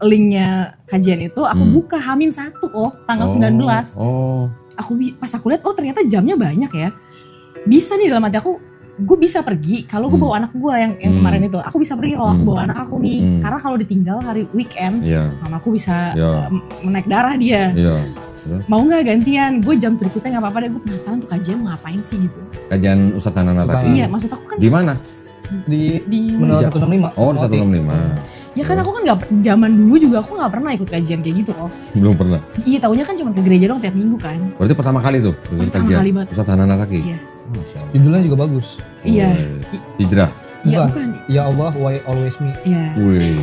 linknya kajian itu aku buka H-1 tanggal 19. Pas aku lihat ternyata jamnya banyak ya. Bisa nih dalam hati aku, gue bisa pergi kalau gue bawa anak gue yang kemarin itu. Aku bisa pergi kalau aku bawa anak aku nih. Karena kalau ditinggal hari weekend, mamaku bisa menaik darah dia. Mau nggak gantian? Gue jam berikutnya nggak apa-apa deh. Gue penasaran tuh kajian mau ngapain sih gitu. Kajian Ustadz Hanan tadi. Iya, maksud aku kan di mana? Di Menara 165. Oh, di 165. Ya kan aku kan nggak, zaman dulu juga aku nggak pernah ikut kajian kayak gitu kok. Belum pernah. Iya, taunya kan cuma ke gereja dong tiap minggu kan. Berarti pertama kali tuh dengar kajian Ustadz Hanan tadi. Iya. Judulnya juga bagus. Iya. Hijrah. Iya bukan. Ya Allah, why always me. Iya. Wih.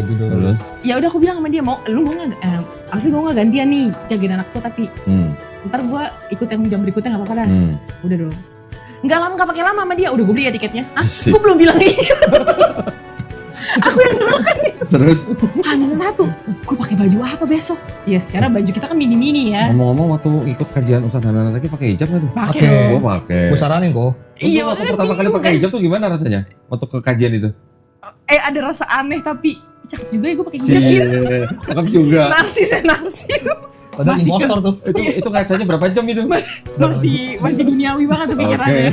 Judulnya. Ya udah aku bilang sama dia, lu mau nggak? Asli mau nggak gantian nih jagain anakku tapi ntar gue ikut yang jam berikutnya nggak apa-apa dah. Udah dong. Nggak pakai lama sama dia. Udah gue beli ya tiketnya. Gue belum bilang iya. Aku yang dulu kan nih. Terus H-1, gue pakai baju apa besok? Ya secara baju kita kan mini-mini ya. Ngomong-ngomong waktu ikut kajian Ustadz Hanan lagi pakai hijab nggak tuh? Pakai. Gue pakai. Gue saranin kok. Iya, waktu pertama kali pakai hijab tuh gimana rasanya? Waktu ke kajian itu? Ada rasa aneh tapi cakep juga ya gue pakai hijab gitu. Cakep juga. Narsis. Padahal impostor tuh. Itu kacanya berapa jam itu? masih duniawi banget tuh pikirannya.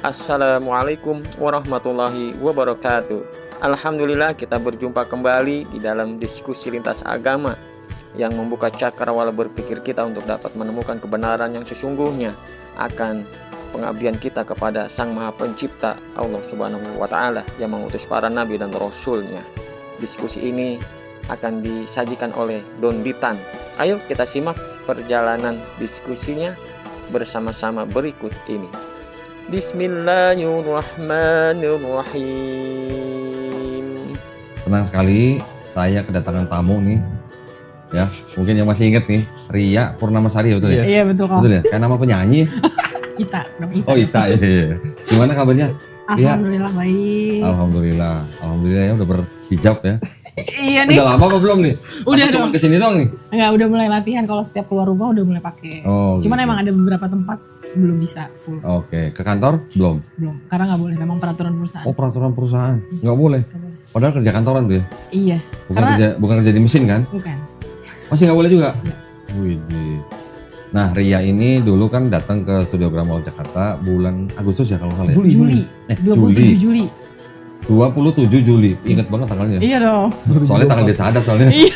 Assalamualaikum warahmatullahi wabarakatuh. Alhamdulillah kita berjumpa kembali di dalam diskusi lintas agama yang membuka cakrawala berpikir kita untuk dapat menemukan kebenaran yang sesungguhnya akan pengabdian kita kepada Sang Maha Pencipta Allah Subhanahu wa Ta'ala yang mengutus para nabi dan rasulnya. Diskusi ini akan disajikan oleh Don Ditan. Ayo kita simak perjalanan diskusinya bersama-sama berikut ini. Bismillahirrahmanirrahim. Senang sekali saya kedatangan tamu nih. Ya, mungkin yang masih inget nih, Ria Purnamasari betul ya? Iya betul kok. Betul ya? Kayak nama penyanyi. Ita. Oh Ita, iya. Gimana kabarnya? Alhamdulillah baik. Alhamdulillah ya udah berhijab ya. Iya nih. Udah lama apa belum nih? Udah cuma kesini doang nih? Enggak, udah mulai latihan kalau setiap keluar rumah udah mulai pakai. Cuman gitu. emang ada beberapa tempat belum bisa full. Oke, ke kantor belum? Belum, karena nggak boleh, memang peraturan perusahaan. Oh peraturan perusahaan, nggak boleh. Padahal kerja kantoran tuh ya? Iya. Bukan kerja di mesin kan? Bukan. Masih nggak boleh juga? Widih. Nah Ria ini dulu kan datang ke Studio Gramol Jakarta bulan Agustus ya kalau nggak salah ya? Juli. 27 Juli. 27 Juli, inget banget tanggalnya. Iya dong. Soalnya tanggal desa adat soalnya. Iya.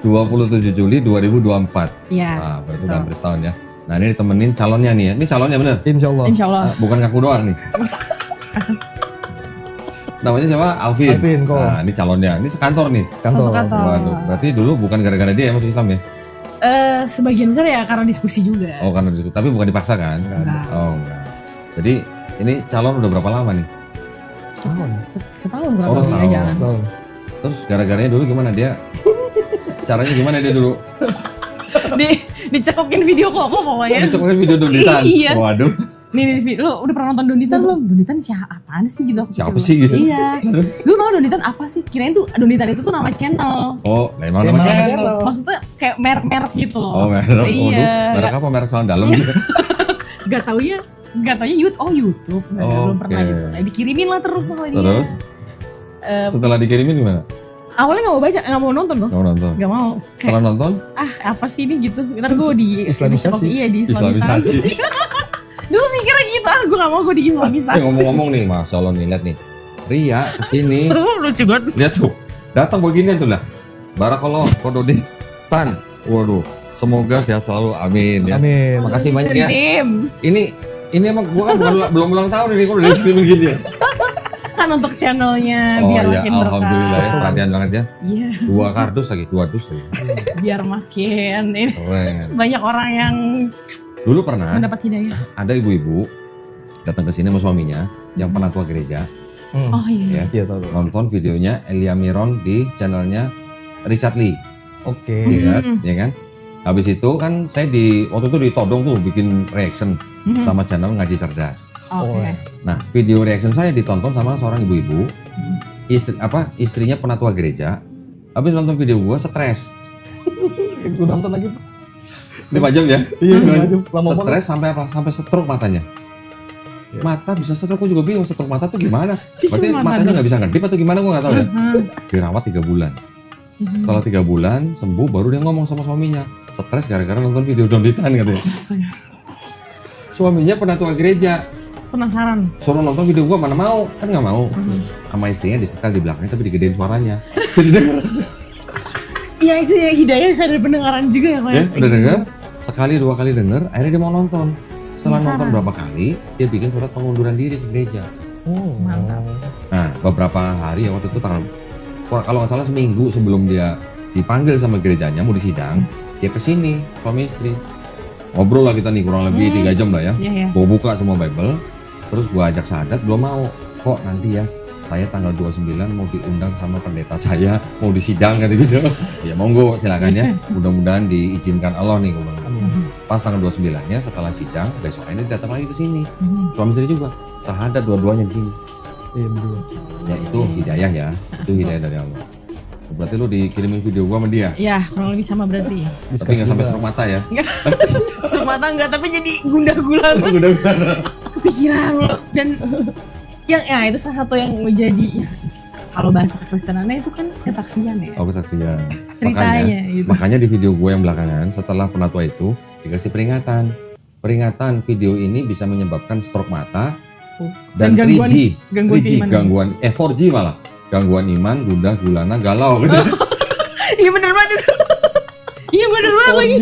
27 Juli 2024. Iya. Nah, berarti udah hampir setahun ya. Nah ini ditemenin calonnya nih ya. Ini calonnya bener? Insya Allah. Nah, bukan ngaku doang nih. Namanya siapa? Alvin kok. Nah ini calonnya. Ini sekantor nih. Satu kantor. Waduh, berarti dulu bukan gara-gara dia yang masuk Islam ya? Sebagian besar ya karena diskusi juga. Oh karena diskusi, tapi bukan dipaksa kan? Enggak. Oh enggak. Jadi ini calon udah berapa lama nih? Setahun kurang lebih ya jalan. Terus gara-garanya dulu gimana dia? Caranya gimana dia dulu? Dicekokin video kok pokoknya. Dicekokin video Donitan? Iya. Waduh. Nih, lu udah pernah nonton Donitan belum? Donitan apaan sih gitu? Siapa sih gitu? Iya. Lu tau Donitan apa sih? Kirain tuh Donitan itu tuh nama channel. Oh, memang nama channel. Maksudnya kayak merek-merek gitu loh. Oh, merek. Iya. Merek apa? Merek celana dalam gitu. Gak taunya YouTube. Belum pernah gitu. Nah, dikirimin lah terus sama dia. Terus? Setelah dikirimin gimana? Awalnya gak mau baca, gak mau nonton kok. Gak mau. Setelah nonton? Apa sih ini gitu. Ntar gue di Islamisasi. Iya, di Islamisasi. Dulu mikirnya gitu, gue gak mau gue di Islamisasi. Ngomong-ngomong nih, Masya Allah nih, lihat nih. Ria kesini. Lucu banget. Lihat tuh, datang beginian tuh lah. Barakallah, Kododitan. Waduh, semoga sehat selalu, amin ya. Amin. Makasih banyak ya. Tim. Ini emang gue kan belum ulang tahun ini, kok udah begini ya. Kan untuk channelnya Oh biar ya, makin berkah. alhamdulillah ya, perhatian banget ya. Iya. 2 kardus lagi. Biar makin ini Keren. banyak orang yang Dulu pernah mendapat hidayah. ada ibu-ibu datang ke sini sama suaminya yang penatua gereja. Oh iya. Ya, Iya tahu. nonton videonya Elia Miron di channelnya Richard Lee. Oke. Lihat, ya kan? Habis itu kan saya waktu itu ditodong tuh bikin reaction sama channel Ngaji Cerdas. Oke. Nah, video reaction saya ditonton sama seorang ibu-ibu, istrinya penatua gereja. Habis nonton video gua stres. Gue nonton lagi tuh. 5 jam ya? Iya, 5 jam. Lama banget. Stres sampai apa? Sampai stroke matanya. Mata bisa stroke, aku juga bingung stroke mata tuh gimana. Si Berarti cuma matanya mata nggak bisa ngedip atau gimana, gue nggak tahu ya. Heeh. Dirawat 3 bulan. Setelah 3 bulan sembuh, baru dia ngomong sama suaminya. Stres gara-gara nonton video donditan katanya. Astaga. Suaminya penatua gereja. Penasaran. Suruh nonton video gua, mana mau, kan nggak mau. Sama istrinya disetel di belakangnya tapi digedein suaranya. Jadi denger. Iya itu ya, hidayah bisa dari pendengaran juga ya Pak. Ya, udah denger. Sekali 2 kali denger, akhirnya dia mau nonton. Setelah Penasaran. nonton berapa kali, dia bikin surat pengunduran diri ke gereja. Oh, Mantap. Nah, beberapa hari ya waktu itu kalau nggak salah seminggu sebelum dia dipanggil sama gerejanya mau disidang, dia kesini suami istri. Ngobrol lah kita nih kurang lebih 3 jam lah ya. Iya ya. Gua buka semua Bible, terus gua ajak sahadat, belum mau. Kok nanti ya, saya tanggal 29 mau diundang sama pendeta saya, mau disidang kan gitu. Ya monggo silakan ya, mudah-mudahan diizinkan Allah nih gua bilang. Pas tanggal 29-nya setelah sidang, besoknya dia datang lagi ke sini. Suami istri juga, sahadat dua-duanya di sini. iya berdua. Ya itu hidayah ya, itu hidayah dari Allah. Berarti lu dikirimin video gua sama dia, Ya kurang lebih sama berarti. tapi nggak sampai stroke mata ya? Enggak. Serem mata enggak, tapi jadi gundah gulana. Udah Kepikiran loh. Dan yang ya itu salah satu yang menjadi ya, kalau bahasa kekristenannya itu kan kesaksian ya. Oh kesaksian. Ceritanya gitu. Makanya di video gue yang belakangan setelah penatua itu dikasih peringatan. Peringatan video ini bisa menyebabkan stroke mata dan gangguan 3G, keimanan. 4G malah. Gangguan iman, gundah gulana, galau gitu. Iya bener banget itu. Iya bener banget lagi.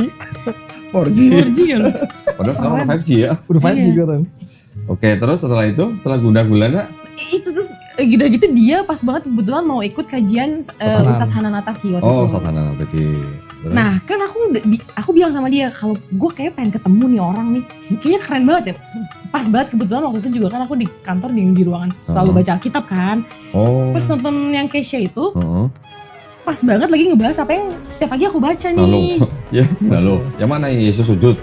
4G. 4G ya loh. Padahal sekarang udah 5G ya. Udah 5G Iya. sekarang. Oke, terus setelah gundah gulana, Itu terus udah gitu dia pas banget kebetulan mau ikut kajian Hanan. Ustadz Hanan Ataki waktu oh itu. satana tadi. Nah kan aku bilang sama dia kalau gue kayak pengen ketemu nih orang nih, kayaknya keren banget ya. Pas banget kebetulan waktu itu juga kan aku di kantor di ruangan selalu baca Alkitab kan. Oh. Pas nonton yang Kesha itu Heeh. pas banget lagi ngebahas apa yang setiap pagi aku baca nih. Lalu, ya, lalu, yang mana Yesus sujud?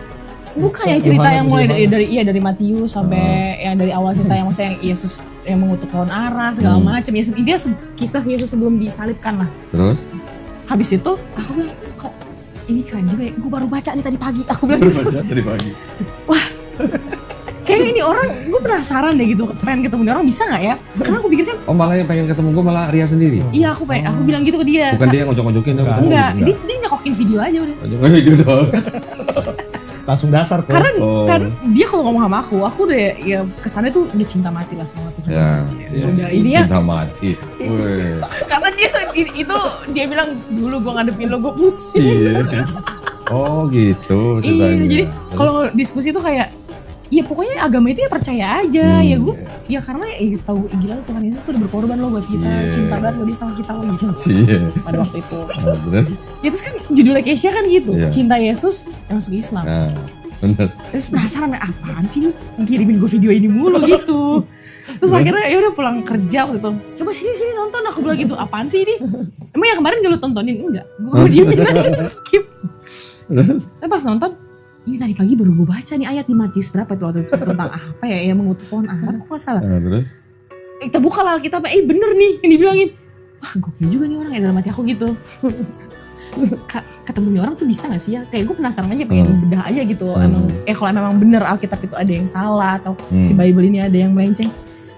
Bukan yang cerita Yohanes, yang mulai Yohanes. dari Matius sampai yang dari awal cerita yang maksudnya yang Yesus yang mengutuk pohon ara segala macam. Ya intinya kisah Yesus sebelum disalibkan lah. Terus? Habis itu aku bilang kok ini keren juga ya. Gue baru baca nih tadi pagi. Aku bilang gitu. Tadi pagi. Kayak ini orang gue penasaran deh gitu. Pengen ketemu nih orang bisa nggak ya? Karena aku pikir kan Oh malah yang pengen ketemu gue malah Ria sendiri. iya aku bilang gitu ke dia. Bukan dia yang ngojok-ngojokin dia ketemu. Enggak, dia nyekokin video aja udah. Ngojok video doang. Langsung dasar tuh. Karena Oh. kan dia kalau ngomong sama aku udah ya kesannya tuh udah cinta mati lah sama Tuhan Ya, Yesus. ya. Udah ini ya Cinta mati. Wih. karena dia bilang dulu gue ngadepin lo gue pusing. Iya. Oh gitu Iya, ceritanya. jadi kalau diskusi tuh kayak ya pokoknya agama itu ya percaya aja ya gue ya karena ya setahu gila Tuhan Yesus tuh udah berkorban lo buat kita, Iya. cinta banget lo dia sama kita lo gitu Iya. pada waktu itu. Nah, terus? Ya terus kan judulnya Kesha kan gitu, Iya. cinta Yesus yang masuk Islam. Nah, bener. Terus penasaran apaan sih lu ngirimin gue video ini mulu gitu. Terus akhirnya ya udah pulang kerja waktu itu. Coba sini nonton, aku bilang gitu. Apaan sih ini? Emang yang kemarin gak lu tontonin? Enggak. Gue diemin aja skip. Terus? Tapi pas nonton, ini tadi pagi baru gue baca nih ayat di Matius berapa itu waktu itu tentang apa ya yang mengutuk pohon ara. Aku gak salah. Nah, terus? Kita buka lah Alkitab, bener nih yang dibilangin. Wah gokil juga nih orang ya dalam hati aku gitu. Ketemu nih orang tuh bisa gak sih ya? Kayak gue penasaran aja pengen bedah aja gitu. Emang kalau memang bener Alkitab itu ada yang salah atau si Bible ini ada yang melenceng.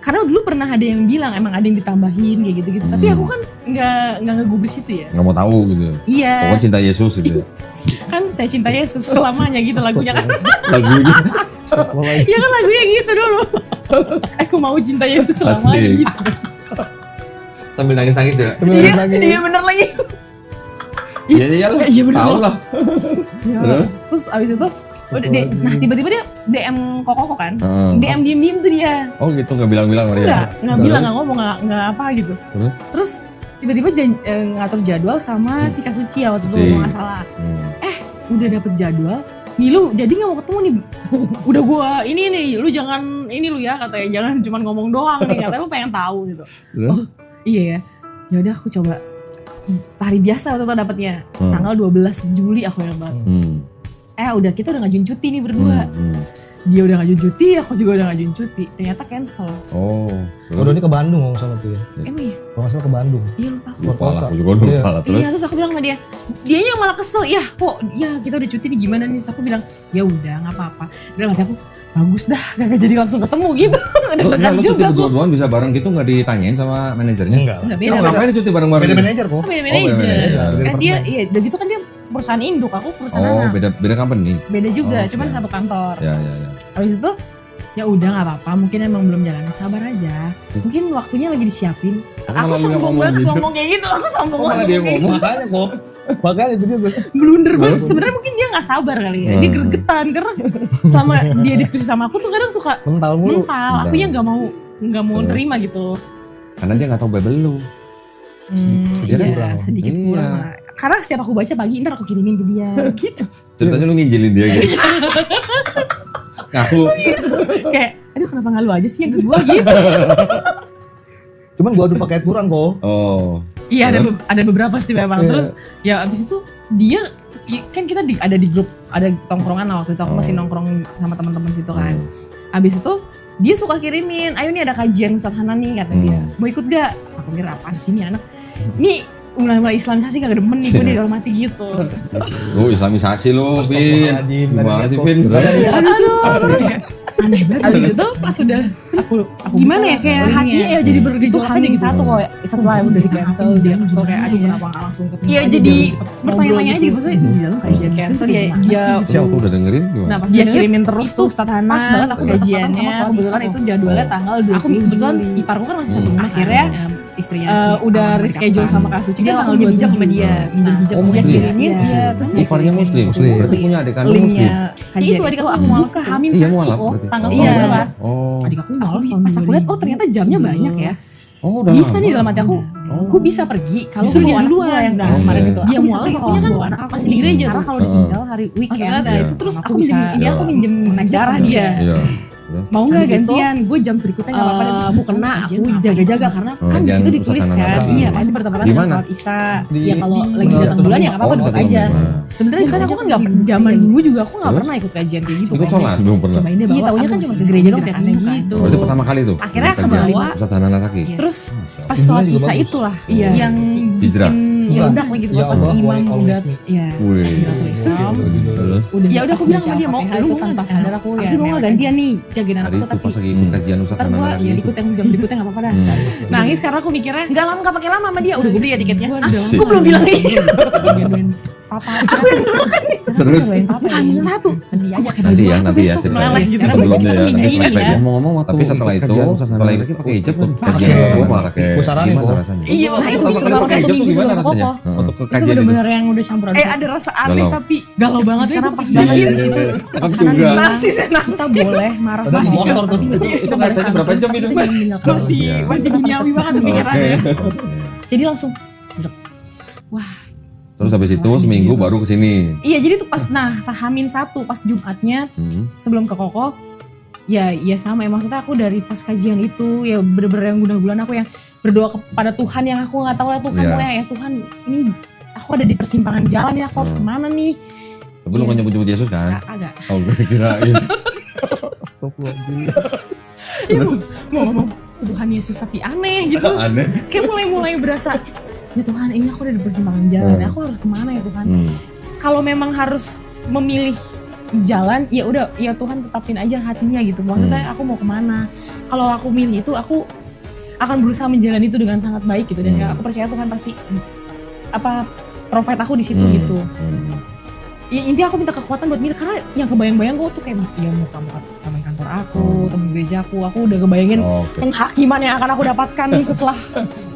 Karena dulu pernah ada yang bilang emang ada yang ditambahin kayak gitu-gitu. Tapi aku kan nggak ngegubris itu ya. Nggak mau tahu gitu. Iya. Pokoknya cinta Yesus gitu. Kan saya cinta Yesus selamanya gitu lagunya kan. Lagunya. Iya kan lagunya gitu dulu. Aku mau cinta Yesus selamanya Asik. gitu. Sambil nangis-nangis ya. Iya bener lagi. Iya iya lah. Iya, bener Tahu loh. lah. Terus? Terus abis itu udah nah tiba-tiba dia DM Koko kan. Heeh. DM diem tuh dia. Oh gitu nggak bilang-bilang sama dia. Nggak bilang, nggak ngomong, nggak apa gitu. Terus tiba-tiba ngatur jadwal sama si Kak Suci ya waktu itu kalau nggak salah. Udah dapet jadwal. Nih lu jadi nggak mau ketemu nih. Udah gua ini nih, lu jangan ini lu ya katanya, jangan cuma ngomong doang nih katanya lu pengen tahu gitu. Oh iya ya. Ya udah aku coba. Hari biasa waktu itu dapetnya tanggal 12 Juli aku yang banget. Udah kita udah ngajuin cuti nih berdua. Dia udah ngajuin cuti, aku juga udah ngajuin cuti. Ternyata cancel. Oh. Udah ini ke Bandung kalau salah tuh ya. Emang iya? Kalau nggak salah ke Bandung. Iya lupa. Lupa lah, aku juga lupa lah. Terus? Iya terus aku bilang sama dia, dianya yang malah kesel, ya kok ya kita udah cuti nih gimana nih? Terus aku bilang ya udah nggak apa-apa. Dalam hati aku bagus dah, gak jadi langsung ketemu gitu. Udah Lu dekat cuti juga aku. berdua-duaan bisa bareng gitu nggak ditanyain sama manajernya? Enggak lah. Enggak Lu beda. ngapain cuti bareng-bareng? Beda manajer kok. Beda beda manajer. manajer. Kan dia, iya, udah gitu kan dia perusahaan induk, aku perusahaan Oh, anak. beda company. Beda juga, Oh, cuman oke. satu kantor. Ya. Habis itu ya udah nggak apa-apa, mungkin emang belum jalannya, sabar aja. Mungkin waktunya lagi disiapin. Kok Aku malah lu yang sombong ngomong banget gitu? ngomong kayak gitu, aku sombong Kok malah banget dia ngomong kayak ngomong? Makanya kok. Makanya itu dia tuh. gitu. Blunder banget. Sebenarnya mungkin dia nggak sabar kali ya, dia gregetan karena selama dia diskusi sama aku tuh kadang suka Mental mulu. mental. Akunya nggak mau nerima gitu. Karena dia nggak tahu Bible lu. Dia kan Iya, kurang. sedikit Iya. kurang lah. Karena setiap aku baca pagi, ntar aku kirimin ke dia gitu. Ceritanya lu nginjilin dia gitu. Ngaku. Kayak, aduh kenapa nggak lu aja sih yang kedua gitu. Cuman gua adu pakai ayat Quran kok. Oh. Iya ada beberapa sih memang. Terus ya abis itu dia kan kita ada di grup, ada tongkrongan lah waktu itu aku masih nongkrong sama teman-teman situ kan. Abis itu dia suka kirimin, ayo nih ada kajian Ustadz Hanan nih kata dia. Mau ikut gak? Aku kira apaan sih nih anak? Nih mulai Islamisasi gak demen nih gue di dalam hati gitu. Lu islamisasi lu, Vin. Astagfirullahaladzim. Gimana sih, Vin? Aduh, aneh banget. Abis itu pas udah aku gimana ya kayak hatinya ya jadi bergejolak aja jadi satu kok. Setelah udah di cancel dia kesel kayak aduh kenapa gak langsung ketemu. Iya jadi bertanya-tanya aja maksudnya di dalam kajian cancel dia Siapa tuh udah dengerin gimana? nah, dia kirimin terus tuh Ustadz Hanan pas banget aku kajiannya kebetulan itu jadwalnya tanggal 20 aku kebetulan iparku kan masih satu rumah akhirnya istrinya udah reschedule sama Kak Suci dia langsung minjem hijab sama dia minjem hijab dia kirimin iya terus dia Iparnya muslim. Berarti punya adik kandung muslim. linknya kajian itu adik aku mualaf ke Hamin Iya, satu mualaf kok berarti. tanggal Oh. 19 Oh. adik aku mualaf pas aku lihat oh ternyata jamnya banyak ya Oh, udah bisa lama. nih dalam hati aku gue bisa pergi kalau gue bawa anak duluan yang kemarin itu dia mualaf akunya kan bawa anak aku masih di gereja karena kalau ditinggal hari weekend Iya. itu terus aku minjem ini aku minjem darah dia Iya. mau nggak gantian gue jam berikutnya nggak apa-apa deh mau kena aku jaga-jaga karena kan di situ jangan ditulis Ustadz kan Hanan. iya pasti bertepatan Di dengan mana? sholat isya Di- ya kalau di- lagi datang bulan ya nggak apa-apa Oh, duduk di aja Demak. sebenarnya kan aku kan nggak zaman dulu juga aku nggak pernah ikut kajian kayak gitu Ikut kan. sholat belum pernah. cobain deh bawa taunya kan cuma ke gereja doang kayak aneh gitu Berarti pertama kali tuh. Akhirnya Kajian kebawa. Ustadz Hanan Ataki. terus pas Hijrah sholat juga isya bagus. itulah yang Hijrah. bikin ya udah lah gitu Ya pas Allah, imam always udah me. ya Wih. terus ya udah aku bilang sama dia mau lu mau tanpa sadar aku ya mau nggak gantian nih jagain anak Hari aku itu tapi pas lagi ikut kajian Ustadz ntar Hanan gue Ataki. ya ikut yang jam berikutnya gak apa-apa dah nangis karena aku mikirnya nggak pakai lama sama dia udah gue beli ya tiketnya Asik. aku belum bilang iya papa aku yang suruh kan Terus Amin satu sedih aja kayak nanti ya baju aku nanti ya besok cerita meleleh gitu sebelumnya ya nanti Ini flashback ya. ya. Ngomong-ngomong waktu tapi setelah itu setelah itu pakai hijab tuh kajian Pakai. Ustadz Hanan Ataki. Gua saranin Gimana kok. rasanya? iya Waktu makanya itu pertama disuruh kali banget pakai satu hijab tuh minggu gimana sebelum rasanya? kokoh Untuk ke itu kajian itu. bener-bener yang udah campur ada rasa aneh Galau. tapi galau banget karena pas Iya, banget iya, di situ iya. Aku juga. narsis kita boleh marah Padahal masih motor tuh. Itu ngacanya berapa jam itu? masih Iya. masih duniawi banget pikirannya Oke. jadi langsung Terus habis itu seminggu baru kesini. iya jadi tuh pas Hamin satu pas Jumatnya sebelum ke Koko ya sama ya maksudnya aku dari pas kajian itu ya bener-bener yang guna-guna aku yang berdoa kepada Tuhan yang aku nggak tahu lah Tuhan Iya. ya Tuhan ini aku ada di persimpangan jalan ya aku harus kemana nih Tapi lu nggak nyebut-nyebut Yesus kan? agak Oh gue kirain. Astagfirullahaladzim. mau ngomong Tuhan Yesus tapi aneh gitu Aneh. kayak mulai berasa ya Tuhan ini aku ada di persimpangan jalan aku harus kemana ya Tuhan kalau memang harus memilih jalan ya udah ya Tuhan tetapin aja hatinya gitu maksudnya aku mau kemana kalau aku milih itu aku akan berusaha menjalani itu dengan sangat baik gitu dan ya aku percaya Tuhan pasti provide aku di situ gitu ya intinya aku minta kekuatan buat milih karena yang kebayang-bayang gue tuh kayak ya muka teman kantor aku teman gereja aku udah kebayangin Oke. penghakiman yang akan aku dapatkan nih setelah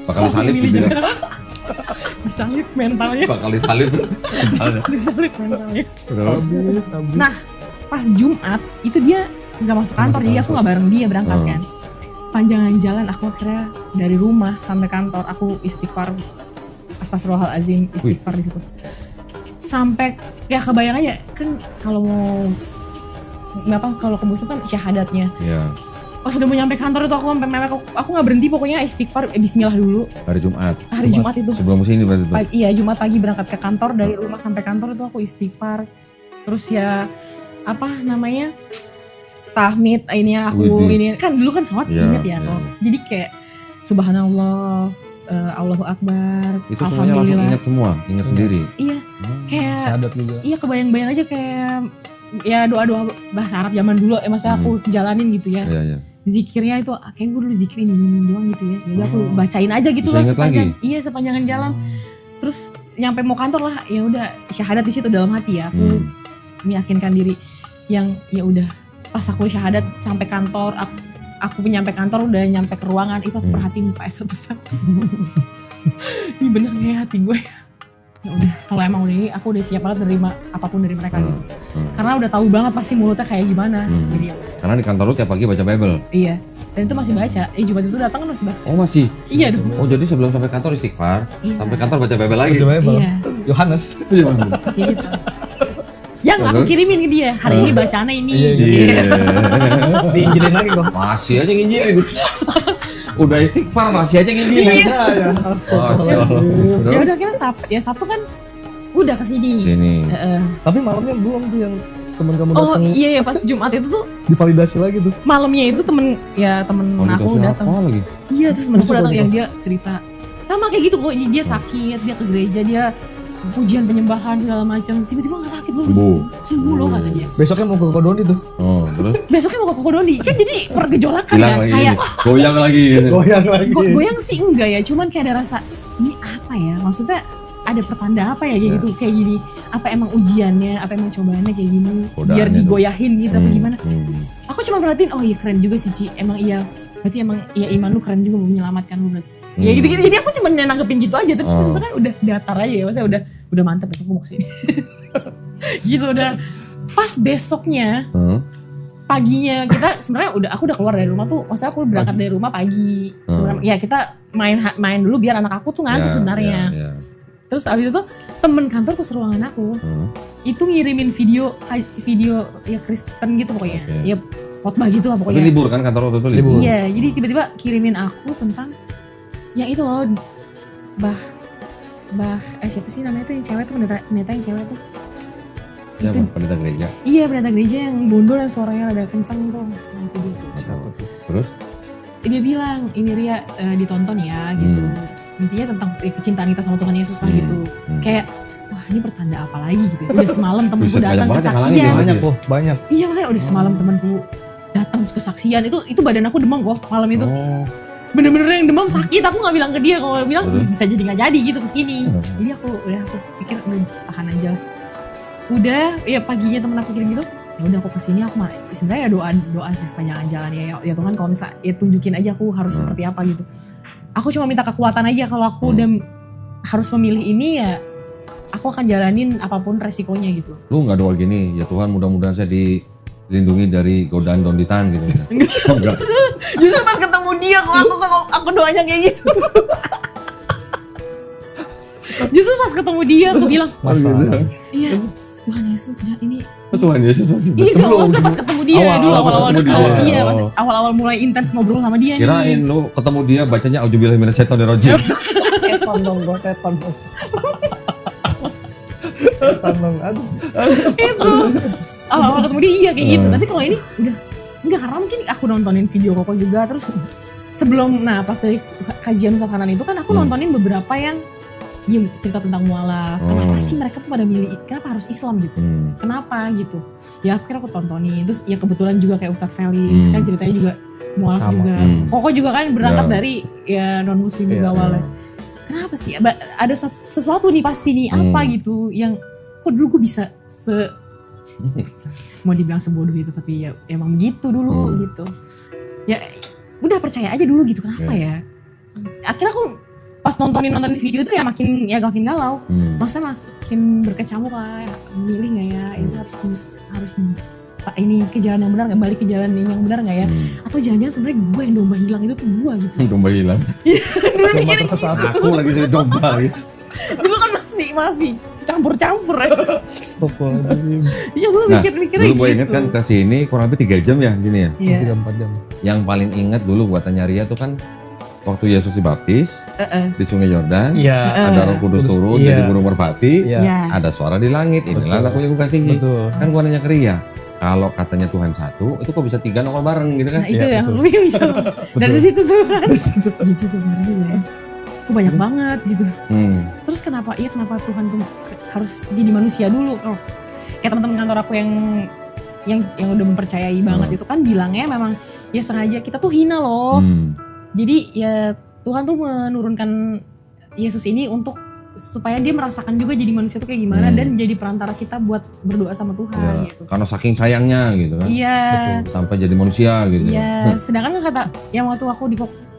Bakal salib gitu ya. disalib mentalnya Bakal salib. disalib mentalnya Habis. nah pas Jumat itu dia nggak masuk kantor jadi aku nggak bareng dia berangkat kan sepanjang jalan aku akhirnya dari rumah sampai kantor aku istighfar astagfirullahaladzim istighfar di situ sampai ya kebayang aja kan kalau mau kalau ke muslim kan syahadatnya Iya. pas udah mau nyampe kantor itu aku sampai mewek aku nggak berhenti pokoknya istighfar bismillah dulu Hari Jumat. hari Jumat itu Sebelum sini berarti tuh. iya Jumat pagi berangkat ke kantor dari rumah sampai kantor itu aku istighfar terus ya apa namanya tahmid ini aku Widih. ini kan dulu kan sholat Iya, inget ya iya. kok jadi kayak subhanallah Allahu Akbar Itu semuanya langsung alhamdulillah ingat semua, ingat sendiri. iya kayak Syahadat juga. iya kebayang-bayang aja kayak ya doa-doa bahasa Arab zaman dulu masa aku jalanin gitu ya. Iya. Zikirnya itu kayak gue dulu zikir ini doang gitu ya. Jadi aku bacain aja gitu Bisa lah inget lagi? Iya sepanjangan jalan. Terus nyampe mau kantor lah ya udah syahadat di situ dalam hati ya. Aku meyakinkan diri yang ya udah pas aku syahadat sampai kantor aku nyampe kantor udah nyampe ke ruangan itu aku perhatiin muka satu-satu. Ini bener nih hati gue. Ya udah kalau emang udah ini aku udah siap banget nerima apapun dari mereka gitu. Karena udah tahu banget pasti mulutnya kayak gimana. Jadi ya Karena di kantor lu tiap pagi baca Bible. iya. Dan itu masih baca. Jumat itu datang kan masih baca. Oh masih? Iya dong. Oh jadi sebelum sampai kantor istighfar, Iya. sampai kantor baca Bible lagi? Baca Bible. Iya. Yohanes. Kayak gitu. Yang aku kirimin ke dia. Hari ini bacaannya ini. Iya. Diinjilin lagi kok. Masih aja nginjilin. Udah istighfar masih aja nginjilin. Ya, Masya Allah. Ya udah kira Sabtu kan udah kesini. Sini. Tapi malamnya belum tuh yang temen kamu Oh datang iya pas Jumat itu tuh divalidasi lagi tuh. malamnya itu temen aku datang. Apa lagi? Iya terus temen aku Coba, datang coba. yang dia cerita sama kayak gitu kok. Dia sakit, dia ke gereja, dia pujian penyembahan segala macam. Tiba-tiba nggak sakit loh. Sembuh. Sembuh loh kata dia. Besoknya mau ke Kodoni tuh. Oh terus? Besoknya mau ke Kokodoni kan jadi pergejolakan Hilang ya lagi kayak ini. Goyang lagi gitu. Goyang lagi. goyang sih enggak ya, cuman kayak ada rasa ini apa ya? Maksudnya ada pertanda apa ya kayak gitu kayak gini? Apa emang ujiannya? Apa emang cobaannya kayak gini? Godaannya Biar tuh. digoyahin gitu apa gimana? Hmm. Aku cuma perhatiin, oh iya keren juga sih Ci. Emang iya. Berarti emang iya iman lu keren juga mau menyelamatkan lu berarti. Ya gitu-gitu. Jadi aku cuma nanggepin gitu aja, tapi maksudnya kan udah datar aja ya. Maksudnya udah mantep besok mau kesini. Gitu udah. Pas besoknya paginya kita sebenarnya aku udah keluar dari rumah tuh, maksudnya aku berangkat dari rumah pagi. Sebenarnya ya kita main dulu biar anak aku tuh ngantuk sebenarnya. Ya. Terus abis itu temen kantor ke ruangan aku itu ngirimin video ya Kristen gitu pokoknya. Oke. Ya khotbah gitu lah Tapi pokoknya. libur kan kantor waktu itu libur. Iya, jadi tiba-tiba kirimin aku tentang yang itu loh siapa sih namanya tuh yang cewek tuh pendeta yang cewek tuh. Siapa? Itu Pendeta gereja. iya pendeta gereja yang bondol yang suaranya rada kenceng tuh. Nah itu dia tuh. Terus? Dia bilang ini Ria ditonton ya gitu. Intinya tentang kecintaan kita sama Tuhan Yesus lah gitu. Kayak wah ini pertanda apa lagi gitu ya. Udah semalam temenku Bisa datang banyak banget yang kesaksian. halangin. Banyak kok, banyak. Iya makanya udah semalam temanku datang kesaksian itu badan aku demam kok malam itu. Oh. Bener-bener yang demam sakit, aku gak bilang ke dia, kalau bilang bisa jadi gak jadi gitu kesini. Jadi aku pikir udah tahan aja lah. Udah ya paginya temen aku kirim gitu, ya udah aku kesini aku sebenarnya doa sih sepanjang jalan ya Tuhan kalau misalnya ya tunjukin aja aku harus seperti apa gitu. Aku cuma minta kekuatan aja kalau aku udah harus memilih ini ya aku akan jalanin apapun resikonya gitu. Lu gak doa gini, ya Tuhan mudah-mudahan saya dilindungi dari godaan donditan gitu. Enggak. Justru pas ketemu dia aku doanya kayak gitu. Justru pas ketemu dia aku bilang, Masalah. iya Tuhan Yesus jahat ini. Tuhan Yesus masih Iya maksudnya pas ketemu dia dulu awal-awal ketemu dia. deket. Iya Oh. awal-awal mulai intens ngobrol sama dia Kirain nih. lu ketemu dia bacanya auzubillahi minasyaitonirrajim. Setan dong, gua setan dong. Setan dong, aduh. Itu awal-awal ketemu dia iya kayak gitu. Tapi kalau ini udah enggak karena mungkin aku nontonin video Koko juga terus sebelum pas dari kajian Ustadz Hanan itu kan aku nontonin beberapa yang cerita tentang mualaf. Kenapa sih mereka tuh pada milih kenapa harus Islam gitu? Kenapa gitu? Ya akhirnya aku tontonin. Terus ya kebetulan juga kayak Ustadz Felix kan ceritanya juga mualaf juga. Koko juga kan berangkat dari ya non muslim juga awalnya. Kenapa sih? Ada sesuatu nih pasti nih apa gitu yang kok dulu gue bisa mau dibilang sebodoh itu tapi ya emang begitu dulu gitu. Ya udah percaya aja dulu gitu kenapa ya? Akhirnya aku pas nontonin video itu ya makin galau. Maksudnya makin berkecamuk lah, milih nggak ya? Ini harus ini ke jalan yang benar nggak, balik ke jalan yang benar nggak ya? Atau jangan-jangan sebenarnya gue yang domba hilang itu tuh gue gitu. Domba hilang. Dulu Domba mikirnya tersesat. Aku lagi jadi domba gitu. dulu kan masih campur-campur ya. Astagfirullahaladzim. Iya dulu Nah, mikirnya dulu gue gitu. inget kan ke sini kurang lebih 3 jam ya di sini ya. Iya. 3-4 jam. Yang paling inget dulu buat tanya Ria tuh kan waktu Yesus dibaptis di Sungai Yordan. Iya. Ada Roh Kudus turun Iya. dari gunung merpati. Iya. Iya. Ada suara di langit. Inilah Betul. aku yang gue kasihi. Betul. Kan gue nanya ke Ria, kalau katanya Tuhan satu, itu kok bisa 3 nongol bareng gitu kan? Nah itu Iya, yang betul. lebih bisa. Dari situ tuh kan. Iya juga benar juga ya. Kok banyak banget gitu. Terus kenapa Tuhan tuh harus jadi manusia dulu? Oh. kayak teman-teman kantor aku yang udah mempercayai banget itu kan bilangnya memang ya sengaja kita tuh hina loh. Jadi ya Tuhan tuh menurunkan Yesus ini untuk supaya dia merasakan juga jadi manusia tuh kayak gimana dan jadi perantara kita buat berdoa sama Tuhan gitu. Karena saking sayangnya gitu kan. Iya. Sampai jadi manusia gitu. Iya, sedangkan kata yang waktu aku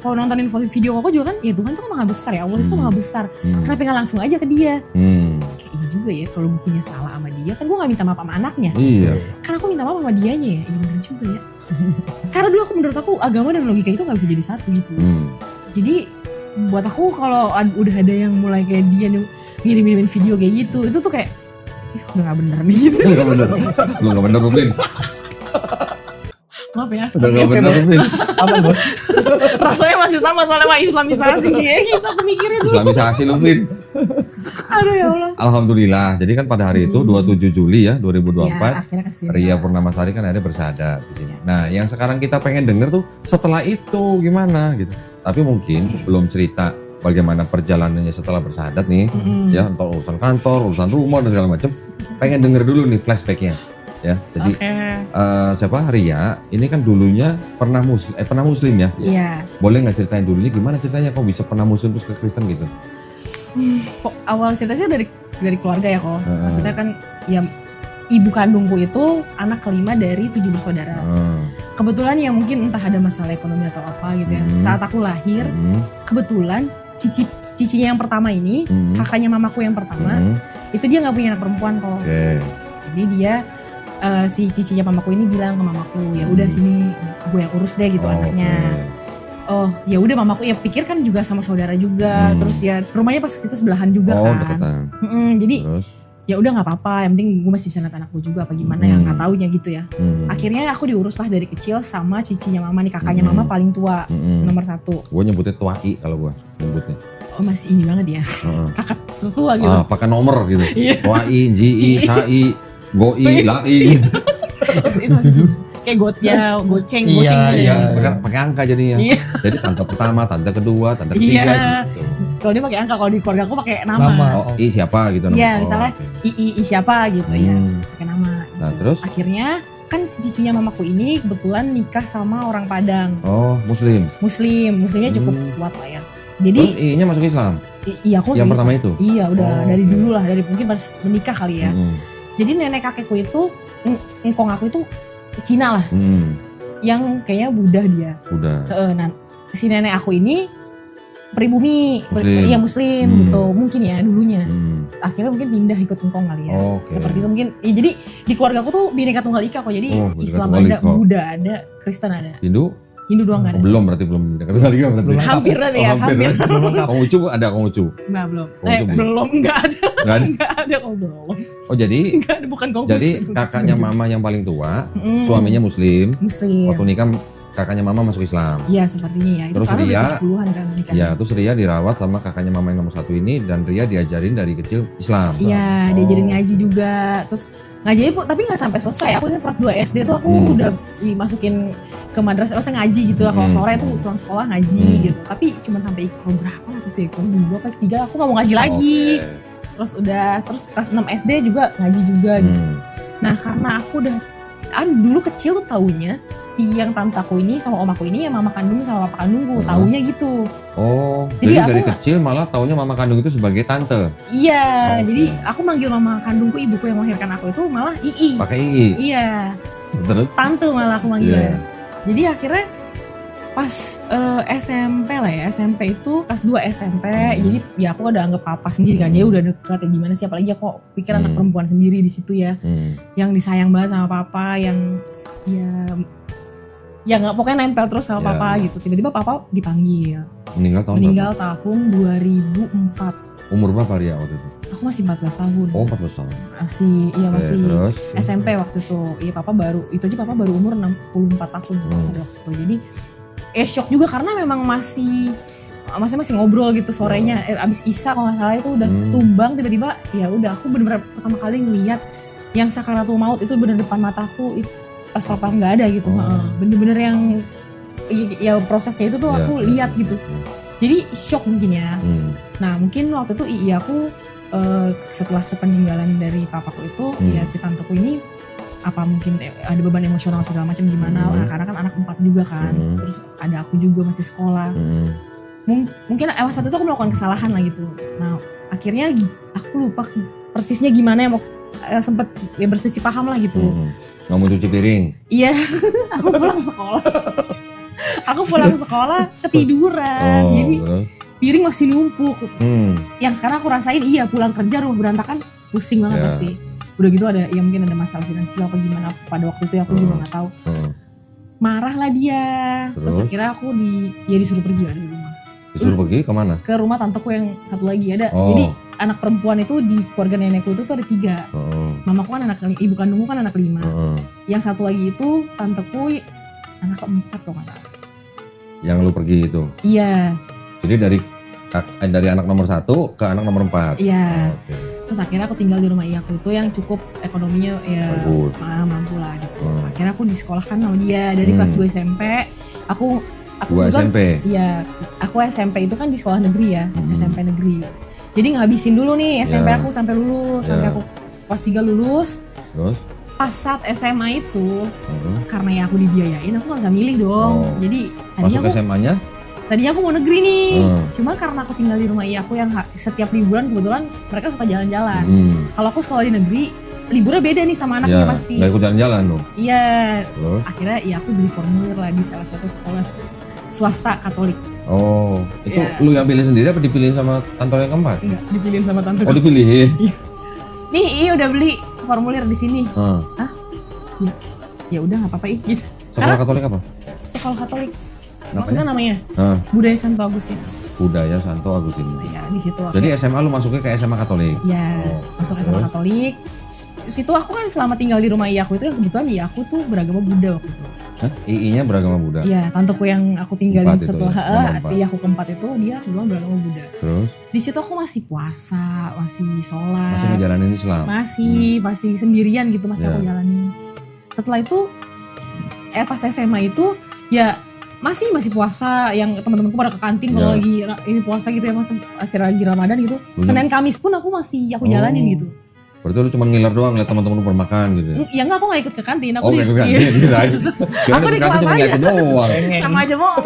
kalau nontonin video aku juga kan, ya Tuhan tuh kan maha besar ya, Allah itu maha besar. Kenapa nggak langsung aja ke dia? Kayak iya juga ya, kalau gue punya salah sama dia, kan gue nggak minta maaf sama anaknya. Iya. Karena aku minta maaf sama dianya ya, iya bener juga ya. Karena dulu menurut aku agama dan logika itu nggak bisa jadi satu gitu. Jadi buat aku kalau udah ada yang mulai kayak dia ngirim-ngirimin video kayak gitu, itu tuh kayak, udah nggak bener nih gitu. Nggak bener, lu nggak bener Rufin. Maaf ya. Udah nggak bener Rufin. Apa bos? Rasanya masih sama soalnya mah Islamisasi kayak gitu aku mikirin dulu. Islamisasi lu Rufin. Aduh ya Allah. Alhamdulillah. Jadi kan pada hari itu 27 Juli ya 2024. Ya, akhirnya kesini. Ria Purnamasari kan akhirnya bersahadat di sini. Nah, yang sekarang kita pengen denger tuh setelah itu gimana gitu. Tapi mungkin belum cerita bagaimana perjalanannya setelah bersahadat nih, ya entah urusan kantor, urusan rumah dan segala macam. Pengen denger dulu nih flashbacknya, ya. Jadi siapa Ria ini kan dulunya pernah muslim ya? Iya. Boleh nggak ceritain dulunya gimana ceritanya kok bisa pernah muslim terus ke Kristen gitu? Awal ceritanya dari keluarga ya kok. Maksudnya kan ya ibu kandungku itu anak kelima dari 7 bersaudara. Kebetulan yang mungkin entah ada masalah ekonomi atau apa gitu ya. Saat aku lahir, kebetulan cicinya yang pertama ini, kakaknya mamaku yang pertama, itu dia nggak punya anak perempuan kok. Jadi dia si cicinya mamaku ini bilang ke mamaku, ya udah sini gue yang urus deh gitu anaknya. Oh ya udah mamaku ya pikir kan juga sama saudara juga, terus ya rumahnya pas kita sebelahan juga kan. Deketan. Jadi Terus? ya udah nggak apa-apa, yang penting gue masih bisa lihat anakku juga apa gimana yang nggak taunya gitu ya. Akhirnya aku diurus lah dari kecil sama cicinya mama nih, kakaknya mama paling tua, nomor 1. Gue nyebutnya tuai kalau gue nyebutnya. Oh masih ini banget ya, kakak tertua gitu. Pakai nomor gitu. Tuai, ji, sai, goi, lai gitu. Itu kayak goceng gitu Iya, ya. pakai angka jadinya. Iya. Jadi tante pertama, tante kedua, tante ketiga gitu. Kalau dia pakai angka, kalau di keluarga aku pakai nama. I siapa gitu namanya. Iya, misalnya I siapa gitu ya, pakai nama. Nah, terus? Akhirnya kan si cicinya mamaku ini kebetulan nikah sama orang Padang. Oh, Muslimnya cukup kuat lah ya. Jadi I-nya masuk Islam. Iya, aku yang pertama itu. Iya, udah dari dulu lah, dari mungkin pas menikah kali ya. Jadi nenek kakekku itu, engkong aku itu Cina lah. Yang kayaknya Buddha dia. Nah, si nenek aku ini pribumi, Muslim gitu mungkin ya dulunya. Akhirnya mungkin pindah ikut engkong kali ya. Seperti itu mungkin. Ya, jadi di keluarga aku tuh Bhinneka Tunggal Ika kok. Jadi Islam ada, Buddha ada, Kristen ada. Hindu doang nggak ada. Belum Bhinneka Tunggal Ika berarti. Hampir berarti ya, hampir. Konghucu ada Konghucu? Belum. Belum, nggak ada. Nggak ada belum. Oh jadi? Nggak ada, bukan Konghucu. Jadi kakaknya mama yang paling tua, suaminya Muslim. Waktu nikah kakaknya mama masuk Islam. Iya sepertinya ya. Itu terus Ria, kan nikahnya. Ya terus Ria dirawat sama kakaknya mama yang nomor 1 ini dan Ria diajarin dari kecil Islam. Iya, diajarin ngaji juga. Terus ngaji tapi nggak sampai selesai. Aku ingat kelas 2 SD tuh aku udah dimasukin ke madrasah, maksudnya ngaji gitu lah. Kalau sore tuh pulang sekolah ngaji gitu. Tapi cuma sampai ikro berapa waktu itu ya? Ikro 2 atau 3 aku nggak mau ngaji lagi. Terus kelas 6 SD juga ngaji juga gitu. Nah karena aku udah dulu kecil tuh taunya si yang tantaku ini sama omaku ini ya mama kandung sama papa kandungku, taunya gitu. Oh, jadi dari kecil malah taunya mama kandung itu sebagai tante. Iya, jadi aku manggil mama kandungku, ibuku yang melahirkan aku itu malah Ii. Pakai Ii. Iya. Terus? Tante malah aku manggilnya. Jadi akhirnya pas SMP lah ya, SMP itu kelas 2 SMP, jadi ya aku udah anggap papa sendiri kan, ya udah deket ya gimana sih, apalagi aku pikir anak perempuan sendiri di situ ya, yang disayang banget sama papa, yang ya nggak pokoknya nempel terus sama papa gitu. Tiba-tiba papa dipanggil. Meninggal tahun 2004. Umur berapa Ria waktu itu? Aku masih 14 tahun. Oh 14 tahun. Masih terus? SMP waktu itu. Iya papa baru umur 64 tahun pada waktu itu. Jadi shock juga karena memang masih ngobrol gitu sorenya, abis Isya kalau nggak salah itu udah tumbang, tiba-tiba ya udah aku bener-bener pertama kali ngeliat yang sakaratul maut itu bener depan mataku pas papa nggak ada gitu. Bener-bener yang ya prosesnya itu tuh aku lihat gitu. Jadi shock mungkin ya. Nah mungkin waktu itu aku setelah sepeninggalan dari papaku itu ya si tanteku ini apa mungkin ada beban emosional segala macam gimana, karena kan anak 4 juga kan, terus ada aku juga masih sekolah. Mungkin saat itu aku melakukan kesalahan lah gitu. Nah akhirnya aku lupa persisnya gimana ya, sempet ya berselisih paham lah gitu. Nggak mau cuci piring? Iya, aku pulang sekolah. Aku pulang sekolah ketiduran, jadi piring masih numpuk. Yang sekarang aku rasain pulang kerja rumah berantakan pusing banget pasti. Udah gitu ada ya mungkin ada masalah finansial apa gimana pada waktu itu ya, aku juga nggak tahu. Marah lah dia. Terus akhirnya aku disuruh pergi lah dari rumah. Disuruh pergi kemana? Ke rumah tanteku yang satu lagi ada. Jadi anak perempuan itu di keluarga nenekku itu tuh ada 3. Mamaku kan ibu kandungku kan anak 5. Yang satu lagi itu tanteku anak ke-4 tuh nggak salah. Yang lu pergi itu? Iya. Jadi dari anak nomor 1 ke anak nomor 4? Iya. Terus akhirnya aku tinggal di rumah iyaku itu yang cukup ekonominya ya mampu lah gitu. Akhirnya aku disekolahkan sama dia dari kelas 2 SMP. Aku 2 SMP? Iya, aku SMP itu kan di sekolah negeri ya, SMP negeri. Jadi ngabisin dulu nih SMP aku sampai lulus, sampai aku kelas 3 lulus. Terus? Pas saat SMA itu, karena ya aku dibiayain, aku gak bisa milih dong. Jadi masuk SMA-nya? Tadinya aku mau negeri nih, cuma karena aku tinggal di rumah iyaku yang setiap liburan kebetulan mereka suka jalan-jalan. Kalau aku sekolah di negeri, liburnya beda nih sama anaknya pasti. Gak ikut jalan-jalan dong? Iya, akhirnya ya aku beli formulir lah di salah satu sekolah swasta Katolik. Oh, itu lu yang pilih sendiri apa dipilihin sama tante yang keempat? Enggak, dipilihin sama tante. Oh dipilihin? Nih, udah beli formulir di sini. Hah? Ya udah nggak apa-apa gitu. Sekolah Katolik apa? Sekolah Katolik. Maksudnya namanya? Budaya Santo Agustinus. Budaya Santo Agustinus. Iya, di situ. Jadi SMA lu masuknya ke SMA Katolik? Iya, masuk SMA Katolik. Di situ aku kan selama tinggal di rumah iyaku itu yang kebetulan iyaku tuh beragama Buddha waktu itu. Hah? II-nya beragama Buddha? Iya, tanteku yang aku tinggalin setelah iyaku keempat itu dia kebetulan beragama Buddha. Terus? Di situ aku masih puasa, masih sholat. Masih ngejalanin Islam? Masih sendirian gitu masih aku jalanin. Setelah itu pas SMA itu ya masih puasa, yang teman-temanku pada ke kantin kalau lagi ini puasa gitu ya, masih lagi Ramadan gitu. Senin Kamis pun aku jalanin gitu. Berarti lu cuma ngiler doang lihat teman-teman lu bermakan gitu ya? Ya enggak, aku gak ikut ke kantin. Aku gak ikut ke kantin, kirain. Aku di kelas aja. Doang. Sama aja mau.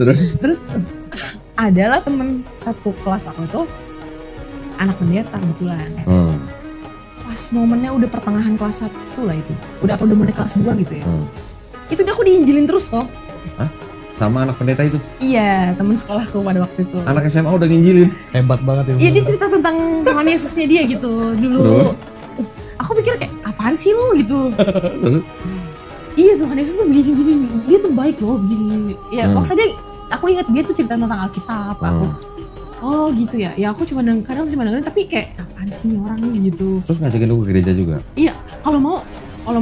Terus adalah temen satu kelas aku itu anak pendeta kebetulan. Pas momennya udah pertengahan kelas 1 lah itu. Udah mulai kelas 2 gitu ya. Itu aku diinjilin terus kok. Hah? Sama anak pendeta itu? Iya, temen sekolahku pada waktu itu. Anak SMA udah nginjilin? Hebat banget ya. Iya, dia cerita tentang Tuhan Yesusnya dia gitu dulu. Terus? Aku pikir kayak apaan sih lu gitu. Iya, Tuhan Yesus tuh begini, dia tuh baik loh begini. Ya maksudnya aku ingat dia tuh cerita tentang Alkitab. Oh gitu ya. Ya aku kadang cuma dengerin tapi kayak apaan sih nih orang nih gitu. Terus ngajakin lu ke gereja juga? Iya, kalau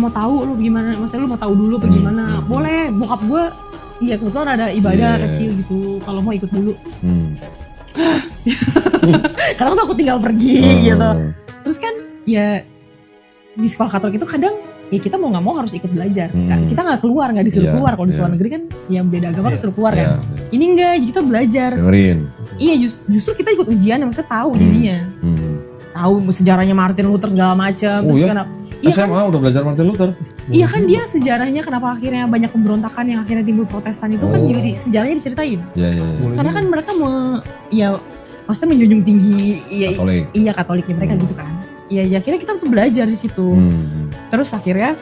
mau tahu lu gimana, maksudnya lu mau tahu dulu apa gimana, boleh. Bokap gue iya kebetulan ada ibadah kecil gitu. Kalau mau ikut dulu. Kadang tuh aku tinggal pergi gitu. Terus kan ya di sekolah Katolik itu kadang ya kita mau nggak mau harus ikut belajar. Kita nggak keluar, nggak disuruh keluar. Kalau di sekolah negeri kan yang beda agama kan suruh keluar kan. Ini enggak, jadi kita belajar. Dengerin. Iya, justru kita ikut ujian, maksudnya tahu jadinya. Tahu sejarahnya Martin Luther segala macam. Oh iya? Iya SMA kan, udah belajar Martin Luther? Iya kan, dia sejarahnya kenapa akhirnya banyak pemberontakan yang akhirnya timbul Protestan itu kan juga sejarahnya diceritain. Iya. Karena kan mereka maksudnya menjunjung tinggi Katolik. Iya, Katoliknya mereka gitu kan. Iya, akhirnya kita tuh belajar di situ. Terus akhirnya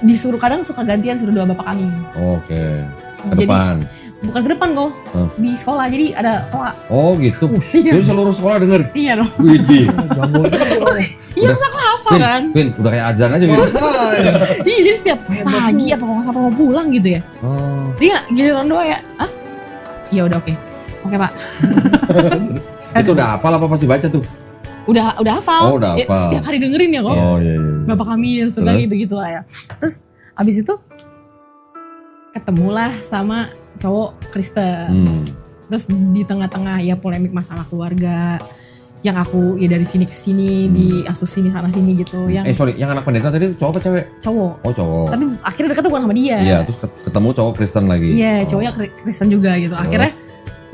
disuruh kadang suka gantian suruh doa Bapak kami. Oke. Ke depan. Bukan ke depan kok. Di sekolah jadi ada toa. Oh gitu. Jadi seluruh sekolah denger. Iya dong. Widih. Iya, aku hafal kan. Win, udah kayak azan aja gitu. Iya, jadi setiap pagi apa kalau mau pulang gitu ya. Dia giliran doa ya. Iya udah oke. Oke Pak. Itu udah hafal apa pasti baca tuh? Udah hafal. Oh, udah Ya, hafal. setiap hari dengerin ya kok. Oh iya. Bapak kami yang surga Terus? gitu-gitu lah ya. Terus abis itu ketemulah sama cowok Kristen. Terus di tengah-tengah ya polemik masalah keluarga. Yang aku ya dari sini ke sini diasuh sini sana sini gitu. Yang Sorry, yang anak pendeta tadi cowok apa cewek? cowok. Oh cowok. Tapi akhirnya deket tuh bukan sama dia. Iya, terus ketemu cowok Kristen lagi. Iya, cowoknya Kristen juga gitu. Akhirnya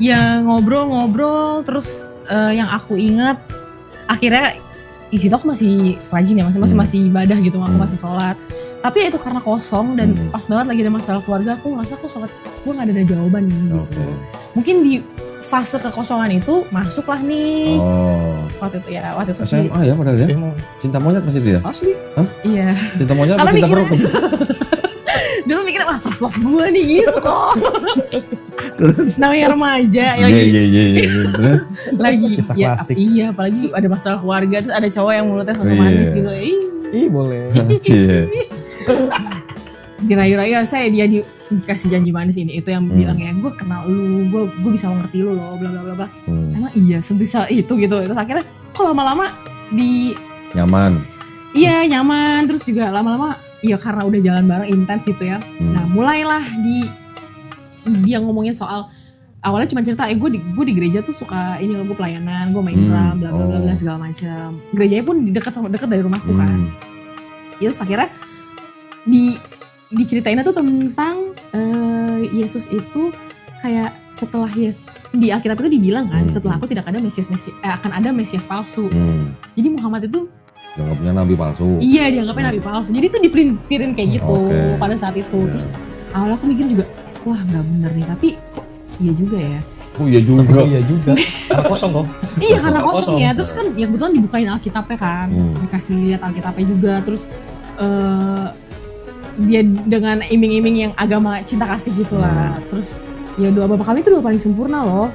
ya ngobrol-ngobrol terus yang aku ingat akhirnya di situ aku masih rajin ya, masih ibadah gitu, aku masih sholat. Tapi ya itu karena kosong dan pas banget lagi ada masalah keluarga, aku ngerasa aku sholat gue nggak ada jawaban nih gitu. Mungkin di fase kekosongan itu masuklah nih. Waktu itu sih. SMA ya padahal ya. Cinta monyet pasti itu ya. Asli. Hah? Iya. Cinta monyet Karena atau cinta perut? Dulu mikirnya wah first love gue nih gitu kok. Namanya remaja ya Iya. lagi Kisah ya, klasik. iya apalagi ada masalah keluarga terus ada cowok yang mulutnya sosok manis gitu. Ih boleh. Cie. Dirayu-rayu saya dia dikasih janji manis ini itu yang bilang ya gue kenal lu, gue bisa mengerti lu loh bla bla bla bla. Emang iya sebisa itu gitu. Terus akhirnya kok lama-lama Nyaman. iya nyaman, terus juga lama-lama ya karena udah jalan bareng intens gitu ya. Nah mulailah dia ngomongin soal awalnya cuma cerita gue di gereja tuh suka ini loh, gue pelayanan, gue main drum bla bla bla segala macam. Gerejanya pun dekat dari rumahku kan. Ya terus akhirnya diceritainnya tuh tentang Yesus itu kayak setelah Yesus di Alkitab itu dibilang kan setelah aku tidak ada akan ada Mesias palsu. Jadi Muhammad itu dianggapnya nabi palsu. Iya dianggapnya nabi palsu. Jadi itu dipelintirin kayak gitu pada saat itu. Terus awalnya aku mikir juga wah nggak bener nih, tapi kok iya juga ya. Oh iya juga. Iya juga. Karena kosong kok. Iya karena kosong ya. Terus kan ya kebetulan dibukain Alkitabnya kan, dikasih lihat Alkitabnya juga. Terus dia dengan iming-iming yang agama cinta kasih gitulah. Terus ya doa Bapak kami itu doa paling sempurna loh.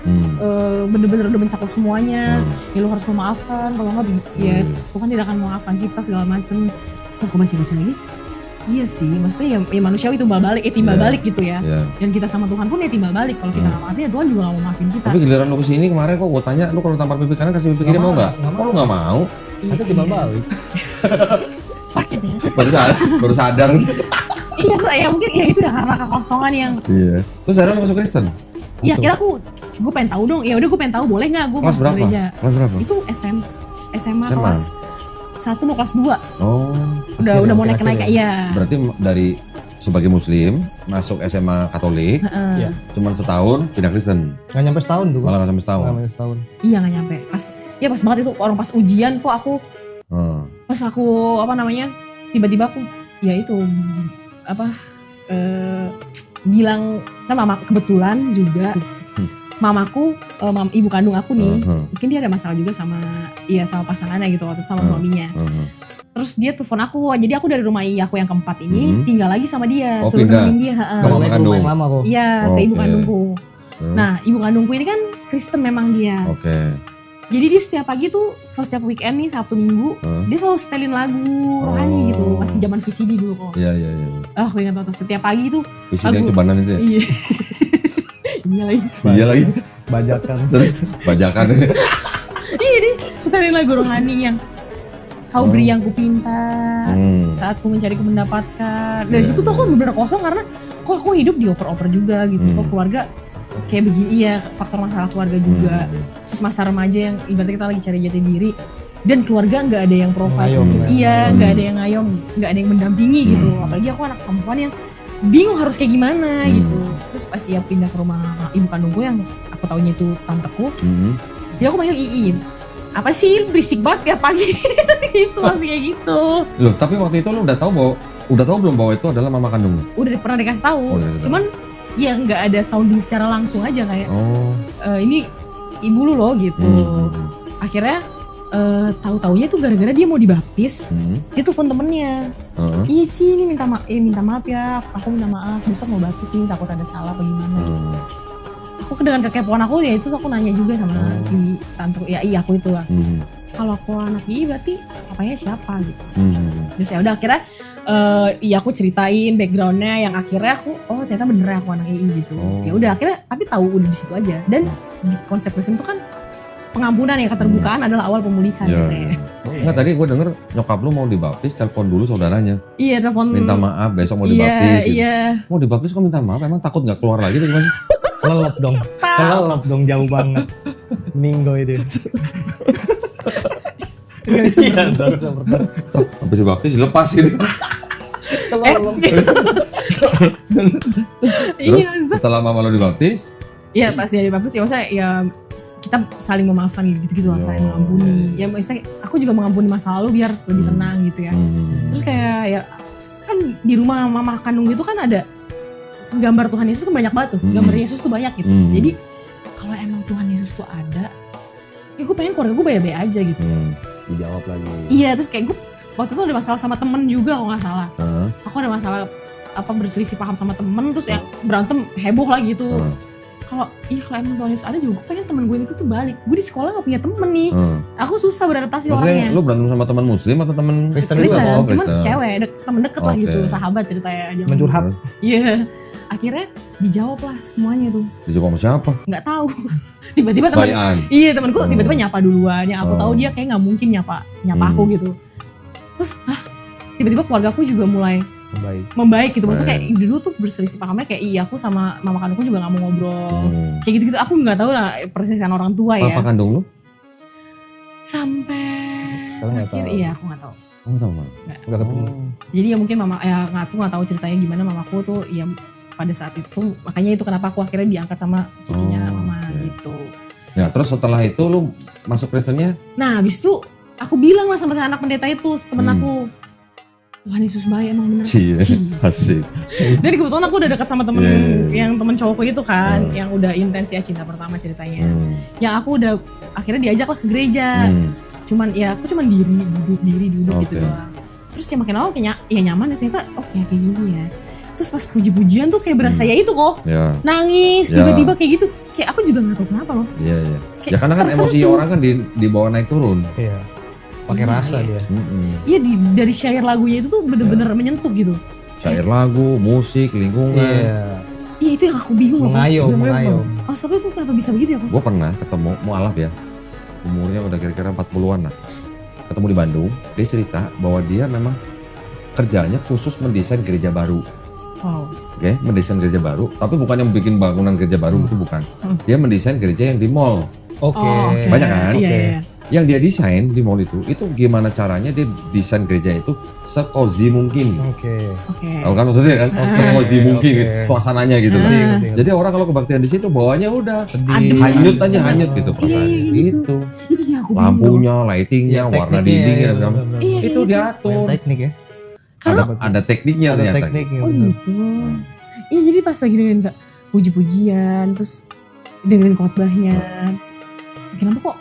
Bener-bener udah mencakup semuanya. Ya lu harus memaafkan, kalau nggak ya Tuhan tidak akan memaafkan kita segala macem. Setelah aku baca-baca lagi, iya sih, maksudnya ya manusiawi timbal balik gitu ya. Dan kita sama Tuhan pun ya timbal balik. Kalau kita nggak maafin ya Tuhan juga nggak mau maafin kita. Tapi giliran lu kesini kemarin kok gue tanya, lu kalau tampar pipi kanan kasih pipi kiri mau nggak? Kok lu nggak mau? Itu timbal balik. Sakit ya. Baru sadar. Iya saya mungkin ya itu ya karena kekosongan yang. Iya. Terus akhirnya lu masuk Kristen? Iya kira gue pengen tahu dong. Ya udah gue pengen tahu boleh nggak gue masuk gereja? Kelas berapa? Itu SMA kelas 1 mau kelas 2. Oh. Udah mau naik ya. Berarti dari sebagai muslim masuk SMA Katolik, cuman setahun pindah Kristen. Nggak nyampe setahun tuh. Malah nggak sampai setahun. Nggak nyampe setahun. Iya nggak nyampe. Pas banget itu orang pas ujian kok aku. Pas aku tiba-tiba aku ya itu bilang kan mama kebetulan juga mamaku ibu kandung aku nih mungkin dia ada masalah juga sama pasangannya gitu waktu itu sama suaminya. Terus dia telepon aku, jadi aku dari rumah aku yang keempat ini tinggal lagi sama dia, suruh nemenin dia. Ke mama kandung. Iya, ke ibu kandungku. Nah, ibu kandungku ini kan Kristen memang dia. Jadi dia setiap pagi tuh, setiap weekend nih, Sabtu Minggu, dia selalu setelin lagu rohani gitu. Masih zaman VCD dulu kok. Iya. Aku ingat banget setiap pagi tuh. VCD yang cebanan itu ya? Iya lagi. Bajakan. Terus bajakan. Iya dia setelin lagu rohani yang kau beri yang kupinta, saat ku mencari ku mendapatkan. Dari situ tuh aku bener-bener kosong karena kok aku hidup di oper-oper juga gitu. Kok keluarga kayak begini ya, faktor masalah keluarga juga. Terus masa remaja yang ibaratnya kita lagi cari jati diri dan keluarga nggak ada yang provide gitu. Iya, nggak ada yang ngayom, nggak ada yang mendampingi gitu. Apalagi aku anak perempuan yang bingung harus kayak gimana gitu. Terus pas ia pindah ke rumah ibu kandungku yang aku taunya itu tanteku, dia aku panggil Iin. Apa sih berisik banget tiap pagi gitu, masih kayak gitu. Loh, tapi waktu itu lu udah tahu belum bahwa itu adalah mama kandung? Udah pernah dikasih tahu. Cuman ya nggak ada sounding secara langsung aja kayak ini ibu lu loh gitu. Akhirnya tahu-taunya tuh gara-gara dia mau dibaptis, dia telepon temennya. Iya Ci, ini minta maaf ya, aku minta maaf besok mau baptis nih, takut ada salah apa gimana. Aku dengan kekepoan aku ya itu aku nanya juga sama si tante, ya iya aku itulah. Kalau aku anak II berarti papanya siapa gitu. Terus ya udah akhirnya ya aku ceritain backgroundnya yang akhirnya aku ternyata bener aku anak II gitu. Ya udah akhirnya tapi tahu udah di situ aja. Dan di konsep Kristen itu kan pengampunan ya, keterbukaan adalah awal pemulihan. Iya. katanya. Enggak, tadi gue denger nyokap lu mau dibaptis, telepon dulu saudaranya. Iya, telepon. Minta maaf, besok mau Iya, dibaptis. gitu. iya. Mau dibaptis kok minta maaf? Emang takut gak keluar lagi tuh gimana sih? Kelelep dong. Kelelep dong, jauh banget. Minggo itu. Gak bisa Iya, bener. Habis dibaptis dilepas gitu. Kelelep. Terus Iya, setelah mama lu dibaptis, iya pas dia dibaptis ya maksudnya ya kita saling memaafkan gitu-gitu lah, saling mengampuni. Ya maksudnya aku juga mengampuni masa lalu biar lebih tenang gitu ya. Terus kayak ya kan di rumah mama kandung itu kan ada gambar Tuhan Yesus kan banyak banget tuh. Gambar Yesus tuh banyak gitu. Jadi kalau emang Tuhan Yesus tuh ada, ya gue pengen keluarga gue baik-baik aja gitu. Dijawab lagi. Iya, terus kayak gue waktu itu ada masalah sama temen juga kalau nggak salah. Heeh. Aku ada masalah berselisih paham sama temen, terus ya berantem heboh lah gitu. Kalau emang Tuhan Yesus ada juga, gue pengen temen gue itu tuh balik. Gue di sekolah gak punya temen nih. Aku susah beradaptasi Maksudnya orangnya. lu berantem sama teman muslim atau teman Kristen Kristen, juga, cuman Kristen. cewek, temen deket lah Oke. gitu, sahabat ceritanya. zaman Mencurhat. dulu. Iya, akhirnya dijawab lah semuanya tuh. Dijawab sama siapa? Nggak tahu. Tiba-tiba temen, Bayan. iya temenku tiba-tiba nyapa duluan. Yang aku tahu Oh. dia kayak nggak mungkin nyapa aku gitu. Terus, tiba-tiba keluarga aku juga mulai Baik. membaik gitu. Maksudnya Baik. kayak dulu tuh berselisih pahamnya kayak iya aku sama mama kandungku juga gak mau ngobrol. Kayak gitu-gitu aku gak tahu lah persisian orang tua ya. Papa kandung lu? Sampai Sekarang nggak terakhir tahu. iya aku gak tahu. Oh, tahu malah. Enggak ketemu. Jadi ya mungkin mama ya aku gak tahu ceritanya gimana mamaku tuh ya pada saat itu. Makanya itu kenapa aku akhirnya diangkat sama cicinya mama gitu. Ya, terus setelah itu lu masuk Kristennya? Nah habis itu aku bilang lah sama anak pendeta itu temen aku. Tuhan Yesus baik emang bener. Cie, asik. Dan kebetulan aku udah dekat sama temen Iya. yang temen cowokku itu kan, yang udah intens ya cinta pertama ceritanya. Yang aku udah akhirnya diajak lah ke gereja. Cuman ya aku cuman duduk gitu Oke. doang. Terus ya makin lama kayak ya nyaman ternyata kayak gini ya. Terus pas puji-pujian tuh kayak berasa ya itu kok. Ya, Nangis Ya. tiba-tiba kayak gitu. Kayak aku juga gak tahu kenapa loh. iya, iya. Kayak Ya karena kan emosi tersentuh. orang kan dibawa naik turun. Iya. Pakai Iya, rasa iya. dia. Iya dari syair lagunya itu tuh bener-bener menyentuh gitu. Syair lagu, musik, lingkungan. Iya. Iya itu yang aku bingung loh. Mengayom, Iya, mengayom. Astaga itu kenapa bisa begitu ya kok? Gue pernah ketemu mualaf ya, umurnya udah kira-kira 40-an lah. Ketemu di Bandung, dia cerita bahwa dia memang kerjanya khusus mendesain gereja baru. Wow. Oke, mendesain gereja baru, tapi bukan yang bikin bangunan gereja baru itu bukan. Dia mendesain gereja yang di mall. Oke. Oke. Banyak kan? Iya, Oke. iya. Yang dia desain di mall itu gimana caranya dia desain gereja itu se-cozy mungkin. Oke. Oke. Tahu kan maksudnya kan? Se-cozy mungkin oke. gitu, suasananya gitu loh. Ngerti. Jadi orang kalau kebaktian di situ bawahnya udah Sedih. hanyut aja hanyut gitu perasaannya. Iya, iya, Gitu. Itu sih aku bingung. Lampunya, lightingnya, Iya, warna tekniknya, dindingnya iya, segala macam. benar-benar. Iya, Itu iya, diatur. Main teknik ya. Ada tekniknya Ada ternyata. tekniknya. Oh bener. gitu. Iya jadi pas lagi dengerin Kak puji-pujian terus dengerin khotbahnya terus kenapa kok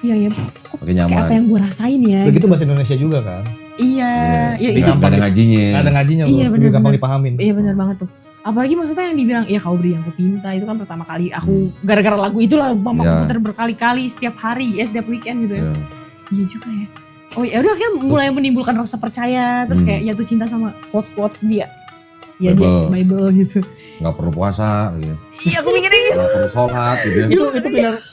iya ya kok Makin kayak nyaman. apa yang gue rasain ya Udah gitu bahasa Indonesia juga kan. Iya iya Iya, itu nggak ada ngajinya. Ada ngajinya Iya, loh. bener, Lebih gampang bener. dipahamin. iya benar banget tuh apalagi maksudnya yang dibilang ya kau beri yang kupinta itu kan pertama kali aku gara-gara lagu itulah mama Iya. aku puter berkali-kali setiap hari ya setiap weekend gitu ya Iya. iya juga ya oh ya udah akhirnya mulai menimbulkan rasa percaya terus kayak jatuh cinta sama quotes dia ya dia Bible gitu Nggak perlu puasa gitu. iya aku mikirnya gitu Nggak perlu sholat gitu ya. Itu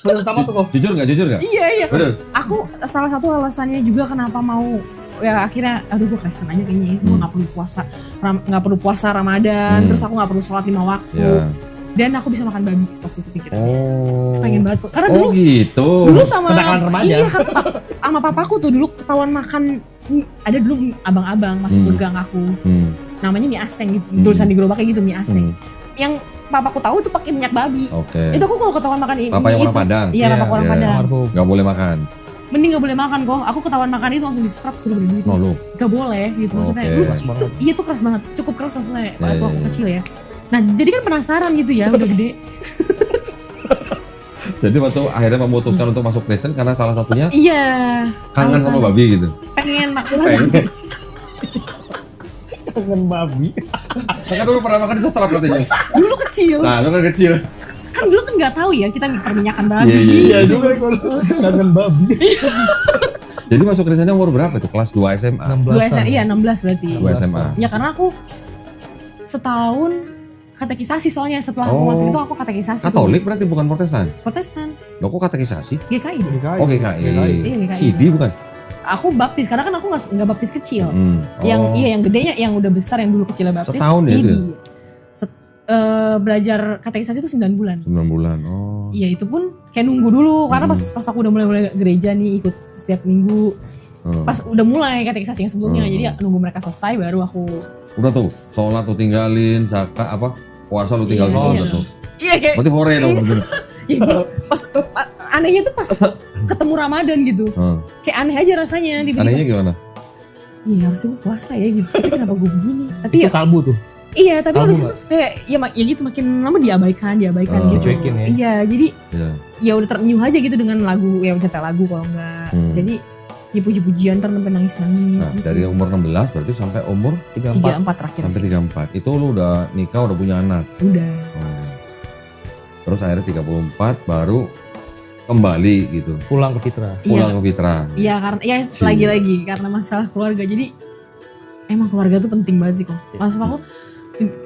pilar utama tuh kok. Jujur nggak? iya iya Bener. aku salah satu alasannya juga kenapa mau ya akhirnya aduh gue Kristen aja kayaknya gue nggak perlu puasa nggak perlu puasa Ramadan terus aku nggak perlu sholat 5 waktu Iya. dan aku bisa makan babi waktu itu pikirannya Oh. pengen banget kok karena Oh dulu gitu. dulu sama Kenakalan remaja. iya karena sama papaku tuh dulu ketahuan makan ada dulu abang-abang masuk ke gang aku namanya mie aseng gitu tulisan di gerobaknya gitu mie aseng yang papaku tahu tuh pakai minyak babi Oke. itu aku kalau ketahuan makan ini Papa yang orang Padang. iya papaku orang Iya. Padang Almarhum. Nggak boleh makan. mending gak boleh makan kok aku ketahuan makan itu langsung disetrap suruh berdiri No lu. gak boleh gitu maksudnya Oke. lu Keras banget. tuh iya tuh keras banget cukup keras maksudnya waktu iya, aku iya. kecil ya nah jadi kan penasaran gitu ya udah gede Jadi waktu akhirnya memutuskan untuk masuk Kristen karena salah satunya iya kangen sama babi gitu. pengen makan Pengen. Kangen babi. Kan dulu pernah makan di setrap katanya. dulu kecil Nah, lu kan kecil. kan dulu kan nggak tahu ya kita perminyakan babi Iya, iya, Iya juga kalau kangen babi. Jadi masuk Kristennya umur berapa itu? Kelas 2 SMA. 16-an. iya 16 berarti 2 SMA. ya karena aku setahun katekisasi soalnya setelah aku masuk itu aku katekisasi. Katolik berarti bukan Protestan? Protestan. Loh kok katekisasi? GKI dong. GKI. Oh GKI. Iya, GKI. CD bukan? Aku baptis karena kan aku nggak baptis kecil. Oh. Yang gedenya yang udah besar yang dulu kecilnya baptis. Setahun ya itu ya? Belajar katekisasi itu 9 bulan. 9 bulan. Oh. Iya itu pun kayak nunggu dulu karena pas aku udah mulai gereja nih ikut setiap minggu. Pas udah mulai katekisasi yang sebelumnya jadi nunggu mereka selesai baru aku. Udah tuh sholat tuh tinggalin, zakat apa puasa lu tinggal semua udah tuh. Iya kayak. Berarti hore dong. Iya, pas anehnya tuh pas ketemu Ramadan gitu. Kayak aneh aja rasanya tiba-tiba. Anehnya gimana? Iya harusnya gue puasa ya gitu. Tapi kenapa gue begini? Tapi Itu ya kalbu tuh. iya, tapi Kalbu abis itu kayak ya gitu makin lama diabaikan gitu. Dicuekin ya. Iya, jadi Iya. ya udah ternyuh aja gitu dengan lagu ya cetak lagu kalau enggak. Jadi ya puji-pujian ntar sampai nangis-nangis Nah, gitu. dari umur 16 berarti sampai umur 34. 34 terakhir sampai sih. 34. Itu lu udah nikah, udah punya anak. Udah. Terus akhirnya 34 baru kembali gitu. Pulang ke Fitra. Pulang ke Fitra. Iya karena ya lagi-lagi karena masalah keluarga. Jadi emang keluarga tuh penting banget sih kok. Maksud aku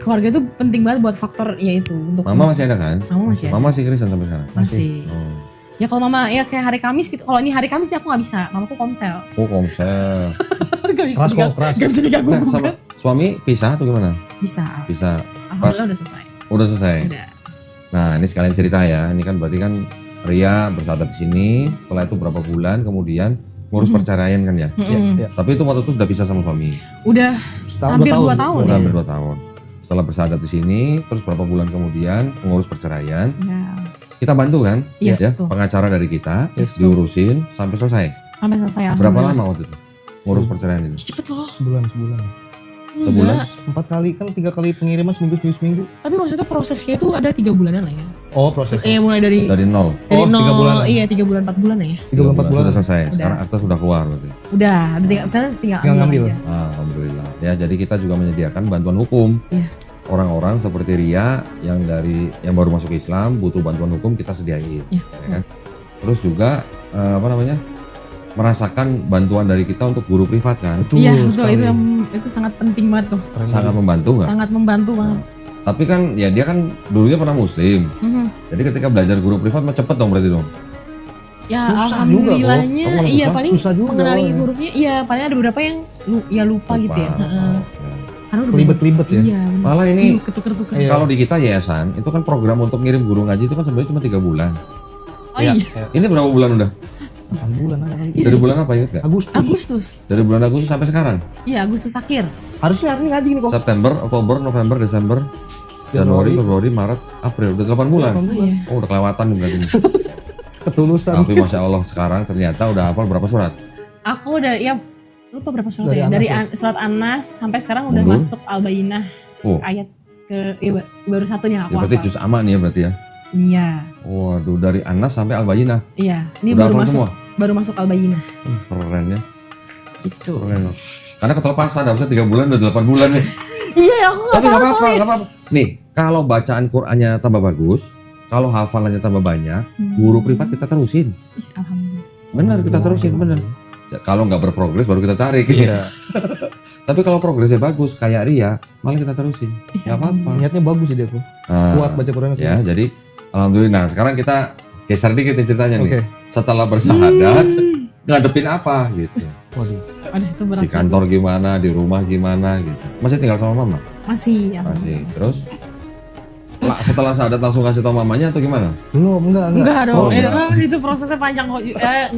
keluarga tuh penting banget buat faktor ya itu untuk Mama masih ada kan? Mama masih ada. Mama masih Kristen sampai sekarang. Masih. Oh. Ya kalau mama ya kayak hari Kamis gitu. Kalau ini hari Kamis nih aku nggak bisa. Mamaku komsel. Oh, komsel. Gak bisa Keras kok, diganggu. keras. Gak bisa diganggu Nah, sama gugat. suami pisah atau gimana? Bisa. Bisa. Alhamdulillah udah selesai. Udah selesai. Udah. Nah, ini sekalian cerita ya. Ini kan berarti kan Ria bersahabat di sini. Setelah itu berapa bulan kemudian ngurus perceraian kan ya? Iya. Tapi itu waktu itu sudah pisah sama suami. Udah hampir 2 tahun Udah ya. hampir 2 tahun. Setelah bersahabat di sini, terus berapa bulan kemudian mengurus perceraian. Ya. Kita bantu kan? Iya, Ya, betul. pengacara dari kita Yes, diurusin sampai selesai. Sampai selesai. Berapa alhamdulillah. lama waktu itu ngurus perceraian itu? Cepet loh. Sebulan. Sebulan? Enggak. 4 kali kan 3 kali pengiriman seminggu. Tapi maksudnya prosesnya itu ada 3 bulanan lah ya. Oh prosesnya. Mulai dari Dari nol. Oh, 3 bulan. Iya 3 bulan 4 bulan lah ya. 3 bulan 4 bulan. Sudah selesai. Sekarang akta sudah keluar berarti. Udah, sekarang tinggal ngambil. aja. Alhamdulillah. Ya, jadi kita juga menyediakan bantuan hukum. Iya. Orang-orang seperti Ria yang baru masuk Islam butuh bantuan hukum kita sediain. Iya. Ya kan? Terus juga merasakan bantuan dari kita untuk guru privat kan. Iya betul sekali. itu sangat penting banget tuh. Sangat membantu nggak? Sangat membantu banget. Tapi kan ya dia kan dulunya pernah muslim. Mhm. Jadi ketika belajar guru privat mah cepet dong berarti dong. Ya Susah juga, alhamdulillahnya kok. iya Susah? paling Susah juga mengenali awalnya. hurufnya iya paling ada beberapa yang lupa gitu ya. Heeh. Oke. Karena udah Kelibet-kelibet ya. Iya. bener. Malah ini Ketuker-tuker. Iya. kalau di kita yayasan itu kan program untuk ngirim guru ngaji itu kan sebenarnya cuma 3 bulan. Oh iya. Ini berapa bulan udah? 8 bulan ada kali. Dari bulan apa ingat gak? Agustus. Dari bulan Agustus sampai sekarang. Iya Agustus akhir. Harusnya hari ini ngaji nih kok. September, Oktober, November, Desember, Januari, Februari, Maret, April. Udah 8 bulan. Oh iya. Oh udah kelewatan nih berarti. Ketulusan. Tapi Masya Allah sekarang ternyata udah hafal berapa surat? Aku udah ya lupa berapa surat Dari ya. Anas Dari ya? surat Anas sampai sekarang udah Mundur. masuk Al-Bayyinah Oh, ayat ke baru satunya ya aku berarti hafal. juz amma nih ya berarti ya. Iya. Waduh dari Anas sampai Al-Bayyinah. Iya. Ini Udah baru hafal masuk semua? baru masuk Al-Bayyinah. Keren ya. Gitu. Keren. Karena ketelepasan harusnya 3 bulan udah 8 bulan nih. Iya aku gak Tapi tahu nggak apa-apa, soalnya. nggak apa-apa. Nih, kalau bacaan Qur'annya tambah bagus, kalau hafalannya tambah banyak, guru privat kita terusin. Alhamdulillah. Bener, kita terusin, bener. Ya, kalau nggak berprogres baru kita tarik. Iya. Tapi kalau progresnya bagus kayak Ria, malah kita terusin. Nggak apa-apa. Niatnya bagus sih dia tuh. Nah, Kuat baca Quran. ya, jadi alhamdulillah. Nah, sekarang kita geser dikit nih ceritanya nih. Oke. Setelah bersahadat, ngadepin apa gitu. Waduh. Ada situ berat. Di kantor gimana, di rumah gimana gitu. Masih tinggal sama mama? Masih. Masih. alhamdulillah. Terus setelah sahadat langsung kasih tau mamanya atau gimana? Belum, enggak. Enggak dong. Oh, enggak. Itu prosesnya panjang kok.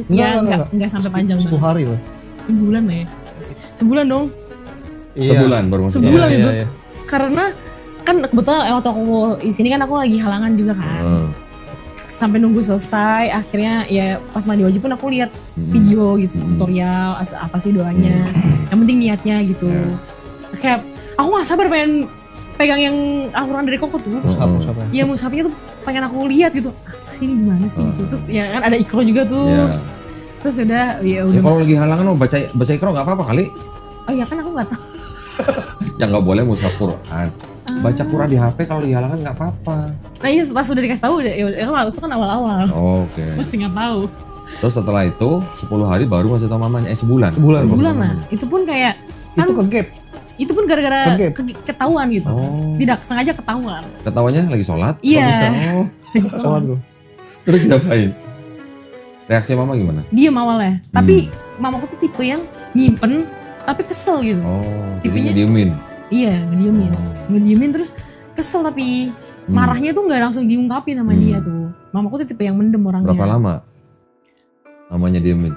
Enggak. Enggak sampai panjang 10 banget. hari lah. Sebulan lah ya. Sebulan dong. Sebulan baru masuk. Sebulan Iya, itu. iya. Karena kan kebetulan waktu aku di sini kan aku lagi halangan juga kan. Hmm. Sampai nunggu selesai akhirnya ya pas mandi wajib pun aku lihat video gitu tutorial apa sih doanya. Yang penting niatnya gitu. Kayak aku gak sabar pengen pegang yang Al-Quran dari Koko tuh. Apa? Iya mushafnya tuh pengen aku lihat gitu. Apa sih ini gimana sih gitu. Terus ya kan ada ikro juga tuh. Ya. Terus udah ya Ya udah. kalau lagi halangan mau baca ikro nggak apa-apa kali. Oh iya kan aku gak tahu. Ya nggak boleh mushaf Quran. Baca Quran di HP kalau lagi halangan nggak apa-apa. Nah iya pas udah dikasih tahu ya udah itu kan awal-awal. Oke. Masih nggak tahu. Terus setelah itu 10 hari baru ngasih tau mamanya. Sebulan. Sebulan. Sebulan lah. Itu pun kayak kan Itu ke gap. Itu pun gara-gara Kaget. ketahuan gitu. Oh. Tidak sengaja ketahuan. Ketawanya lagi sholat? Iya. Oh. Lagi Sholat sholat. bro. Terus diapain? Reaksi mama gimana? Diem awalnya. Tapi mamaku tuh tipe yang nyimpen tapi kesel gitu. Oh, jadi Tipenya- ngediemin. Iya, ngediemin. Oh. Ngediemin terus kesel tapi marahnya tuh nggak langsung diungkapin sama dia tuh. Mamaku tuh tipe yang mendem orangnya. Berapa lama? Mamanya diemin.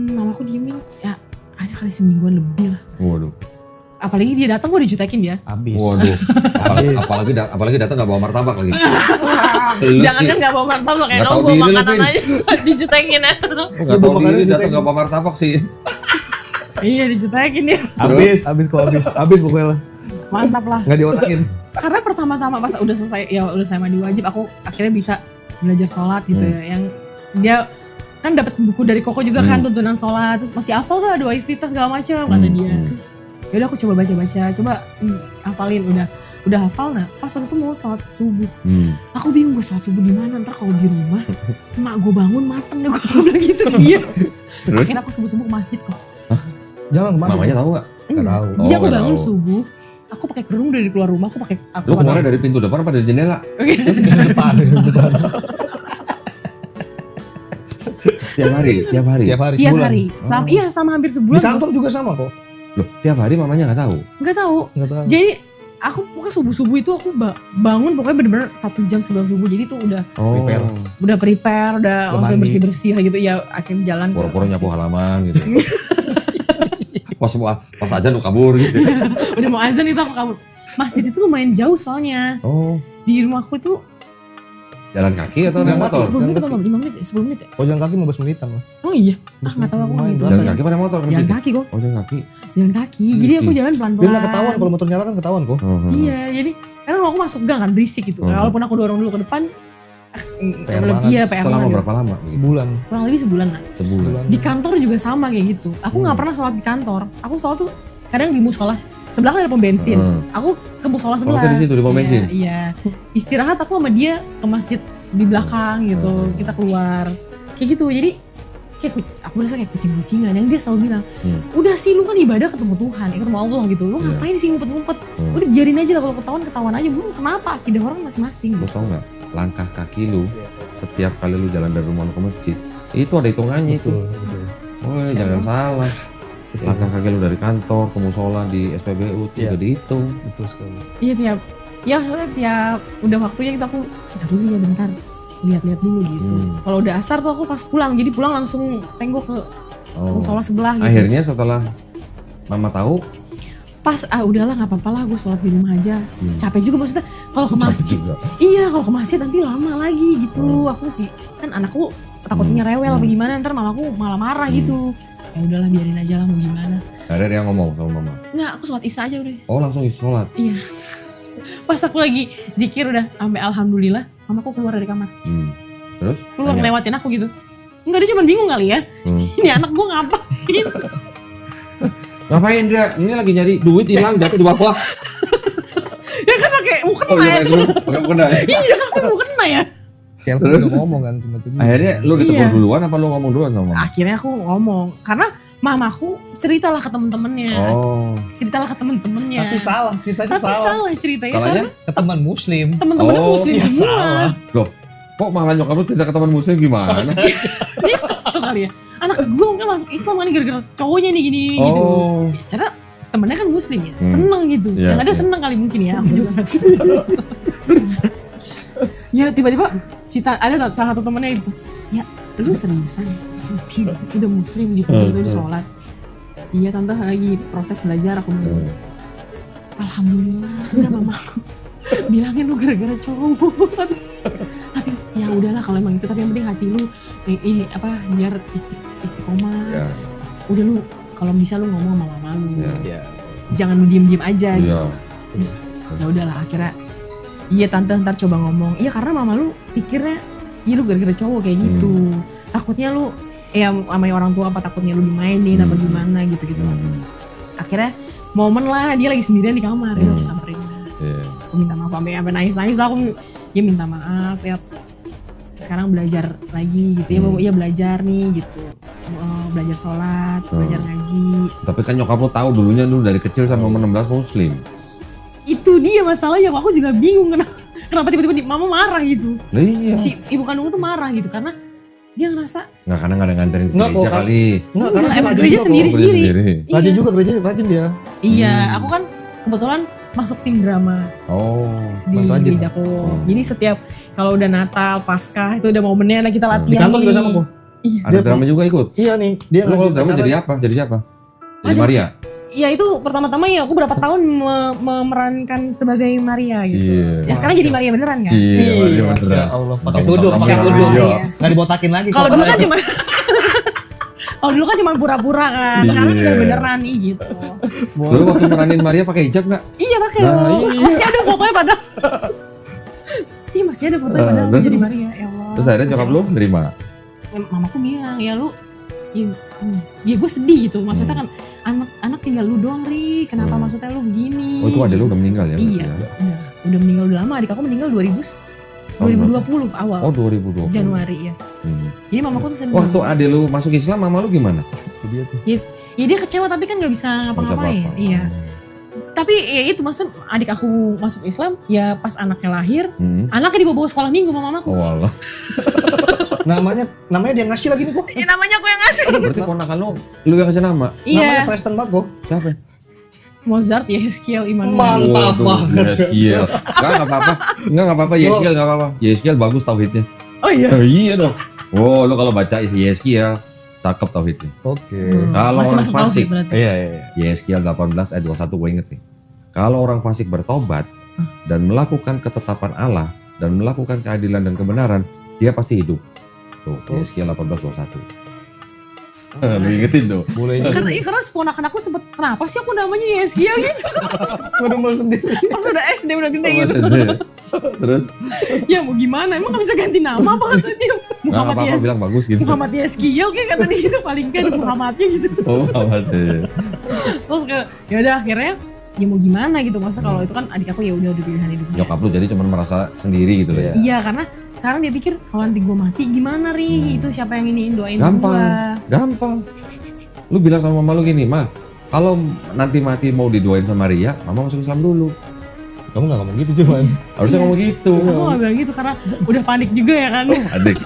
Mamaku diemin ya ada kali semingguan lebih lah. Waduh. Apalagi dia datang gue dijutekin dia. Habis. Waduh. apalagi datang nggak bawa martabak lagi. Lu Jangan sih. kan gak bawa martabak kayak Nggak kamu tahu bawa diri lu, makanan Pin. aja dijutekin ya. Nggak tahu bawa makanan diri juga datang gitu. nggak bawa martabak sih. Iya dijutekin ya. Habis pokoknya lah. Mantap lah. Nggak diotakin. Karena pertama-tama pas udah selesai mandi wajib aku akhirnya bisa belajar sholat gitu ya. Yang dia kan dapat buku dari Koko juga kan tuntunan sholat terus masih hafal gak doa iftitah segala macam kata dia. Terus yaudah aku coba baca-baca, coba hafalin udah hafal. Nah pas waktu itu mau sholat subuh, aku bingung gue sholat subuh di mana, ntar kalau di rumah emak gue bangun mateng deh gue bilang gitu ke dia. Terus Akhirnya aku subuh-subuh ke masjid kok. Jangan masuk. mamanya tahu nggak? Enggak. tahu. Jadi Oh, aku nggak bangun tahu. subuh, aku pakai kerudung dari keluar rumah, aku Lu keluarnya dari pintu depan apa dari jendela? Oke. Depan. Tiap hari. Tiap hari. Tiap sebulan. hari. Selama hampir Di sebulan. kantor juga sama kok. Loh, tiap hari mamanya nggak tahu. Enggak tahu. Nggak tahu. Jadi aku pokoknya subuh-subuh itu aku bangun pokoknya bener-bener 1 jam sebelum subuh. Jadi tuh udah Oh. Udah prepare, udah mandi. bersih-bersih gitu ya akhirnya jalan ke Pura-pura nyapu masjid. halaman gitu. pas aja lu kabur gitu. Udah mau azan itu aku kabur. Masjid itu lumayan jauh soalnya. Oh, Di rumahku itu jalan kaki atau naik motor? 10 menit apa 5 menit ya? 10 menit ya? Oh jalan kaki 15 menitan lah. Oh iya? Enggak tahu aku Lumayan, gitu. Jalan kaki pada motor kan? Jalan situ? kaki kok. Oh, jalan kaki. Jalan kaki. Jadi aku jalan Biar pelan-pelan. nggak ketahuan kalau motor nyala kan ketahuan kok. Iya, jadi karena aku masuk gang kan berisik gitu. Walaupun aku dorong dulu ke depan, PR banget. iya PR Selama banget. berapa lama? Sebulan. Kurang lebih sebulan lah. Sebulan. Di kantor juga sama kayak gitu. Aku nggak pernah sholat di kantor. Aku sholat tuh kadang di musola sebelah kan ada pom bensin. Aku ke musola sebelah. ke di situ, di pom bensin? Iya. Istirahat aku sama dia ke masjid di belakang gitu. Kita keluar. Kayak gitu. Jadi kayak aku berasa kayak kucing-kucingan yang dia selalu bilang, udah sih lu kan ibadah ketemu Tuhan, ketemu Allah gitu. Lu ngapain sih ngumpet-ngumpet? Udah biarin aja lah, kalau ketahuan aja. Kenapa? Akidah orang masing-masing. Lu tau nggak? Langkah kaki lu setiap kali lu jalan dari rumah lu ke masjid itu ada hitungannya itu. Betul. Oh, jangan salah. Langkah kaki lu dari kantor ke musola di SPBU itu Iya. udah dihitung. Betul sekali. Iya tiap udah waktunya kita aku udah dulu ya bentar lihat-lihat dulu gitu. Kalau udah asar tuh aku pas pulang, jadi pulang langsung tenggok ke Oh. musola sebelah gitu. Akhirnya setelah mama tahu, Pas udahlah nggak apa-apa lah gue sholat di rumah aja. Capek juga maksudnya kalau ke masjid. juga. Iya kalau ke masjid nanti lama lagi gitu. Aku sih kan anakku takutnya rewel apa gimana ntar malah aku malah marah gitu. Ya udahlah biarin aja lah mau gimana. ada yang ngomong sama mama. Nggak aku sholat isya aja udah. Oh, langsung sholat. Iya. Pas aku lagi zikir udah sampai alhamdulillah, mamaku keluar dari kamar. Terus? Keluar Tanya. ngelewatin aku gitu. Enggak, dia cuma bingung kali ya. Ini anak gua ngapain? Ngapain dia? Ini lagi nyari duit hilang jatuh di bawah. Ya kan pakai mukena Oh iya, ya. pakai mukena ya. Iya kan pakai mukena ya. Selfie juga ngomong kan cuma tuh. Akhirnya lu ditegur Iya. duluan apa lu ngomong duluan sama mama? Akhirnya aku ngomong karena mamaku ceritalah ke temen-temennya. Oh. Ceritalah ke temen-temennya. Tapi salah, ceritanya Tapi salah ceritanya Salahnya? karena Ke teman muslim. temen-temennya Oh, muslim ya semua. salah. Loh, kok malah nyokap lu cerita ke teman muslim gimana? Dia kesel kali ya. Anak gue kan masuk Islam kan gara-gara cowoknya nih gini gitu. Oh. Ya, secara temennya kan muslim ya, seneng gitu. Iya, Yang ada iya. seneng kali mungkin ya. Aku juga. Ya tiba-tiba ada salah satu temennya itu. Ya lu seriusan? Udah muslim gitu, udah sholat. Iya tante lagi proses belajar aku bilang. Alhamdulillah, udah mamaku bilangin lu gara-gara cowok. Tapi ya udahlah kalau emang itu, tapi yang penting hati lu ini apa biar istiqomah. Ya. Udah lu kalau bisa lu ngomong sama mama lu. Iya. Jangan lu diem-diem aja Iya. gitu. Terus ya udahlah akhirnya iya tante ntar coba ngomong. Iya karena mama lu pikirnya iya lu gara-gara cowok kayak gitu. Takutnya lu sama orang tua apa takutnya lu dimainin apa gimana gitu-gitu. Akhirnya momen lah dia lagi sendirian di kamar ya aku samperin. Iya. Aku minta maaf sampai nangis lah aku ya minta maaf ya sekarang belajar lagi gitu ya ya belajar nih gitu belajar sholat, belajar ngaji. Tapi kan nyokap lo tahu dulunya lu dari kecil sampai umur 16 muslim. Itu dia masalahnya, aku juga bingung kenapa tiba-tiba mama marah gitu. Nah, iya. Si ibu kandungku tuh marah gitu karena dia ngerasa Nggak, karena nggak ada nganterin ke Nggak, gereja kok, kali. Enggak, karena dia emang rajin gereja juga kok. sendiri-sendiri. Rajin juga gereja, rajin dia. Iya, aku kan kebetulan masuk tim drama Oh. di rajin. gerejaku. Jadi setiap kalau udah Natal, Paskah itu udah momennya kita Di latihan. kantor juga nih. sama kok. Iya. Ada drama juga ikut. Iya nih, dia Lu kalau lagi drama acara- jadi apa? Jadi siapa? Jadi Masih- Maria. Iya itu pertama-tama ya aku berapa tahun memerankan sebagai Maria gitu. Cie. Ya sekarang jadi Maria beneran kan? Cie, Maria Ya beneran. Allah, pakai Mentang-mentang tudung, pakai Maria. tudung. Iya. Nggak dibotakin lagi. Kalau kok. dulu kan cuma kalau dulu kan cuma pura-pura kan. Sekarang Iya. udah beneran nih gitu. Lu waktu meranin Maria pakai hijab nggak? Iya pakai Nah, loh. iya. Masih ada fotonya padahal. Iya masih ada fotonya padahal terus? jadi Maria. Ya Allah. Terus akhirnya nyokap lu nerima. Mamaku bilang ya lu ya gue sedih gitu. Maksudnya kan anak tinggal lu doang Ri. Kenapa maksudnya lu begini? Oh itu adek lu udah meninggal ya? Iya, berarti ya? udah meninggal udah lama. Adik aku meninggal 2020 awal Oh 2020. Januari ya. Jadi mamaku tuh sedih. Waktu adek lu masuk Islam, mama lu gimana? Itu dia tuh. Ya dia kecewa tapi kan nggak bisa Nggak bisa ngapa-ngapain. apa-apa. Iya. Tapi ya itu maksud adik aku masuk Islam ya pas anaknya lahir, anaknya dibawa sekolah minggu sama mamaku. Oh Allah. Namanya dia ngasih lagi nih kok. Namanya aku yang ngasih. Berarti ponakan lu yang kasih nama? Namanya Iya. Preston banget kok. Siapa? Mozart ya Yeskiel Immanuel. Mantap banget. Yeskiel. Nggak apa-apa. Nggak apa-apa. Yeskiel nggak apa-apa. Yeskiel bagus tauhidnya. Oh iya. Oh, iya dong. Oh lu kalau baca Yeskiel cakep tauhidnya. Oke. Kalau Masih orang masuk tauhid fasik, berarti. Iya. Yeskiel 18 ayat 21 gue inget nih. Kalau orang fasik bertobat dan melakukan ketetapan Allah dan melakukan keadilan dan kebenaran, dia pasti hidup. Tuh, Yeskiel 18:21. Lu ingetin tuh. Boleh Karena seponakan aku sempet kenapa sih aku namanya Yeskiel gitu. Udah mulai sendiri. Pas udah SD udah gede gitu. Terus Ya mau gimana? Emang gak bisa ganti nama apa kata dia? nggak Muhammad apa-apa bilang bagus gitu. Muhammad Yeskiel kayak kata dia gitu paling kan ada Muhammadnya gitu. Oh Muhammad. Terus kayak ya udah akhirnya ya mau gimana gitu. Masa kalau itu kan adik aku ya udah pilihan hidupnya. Nyokap lu jadi cuma merasa sendiri gitu loh ya. Iya karena sekarang dia pikir kalau nanti gue mati gimana Ri? Itu siapa yang iniin doain Gampang, gue? gampang. Lu bilang sama mama lu gini, "Ma, kalau nanti mati mau didoain sama Ria, mama masuk Islam dulu." Kamu nggak ngomong gitu cuman. Harusnya ngomong gitu. Aku gak bilang gitu karena udah panik juga ya kan. Adik.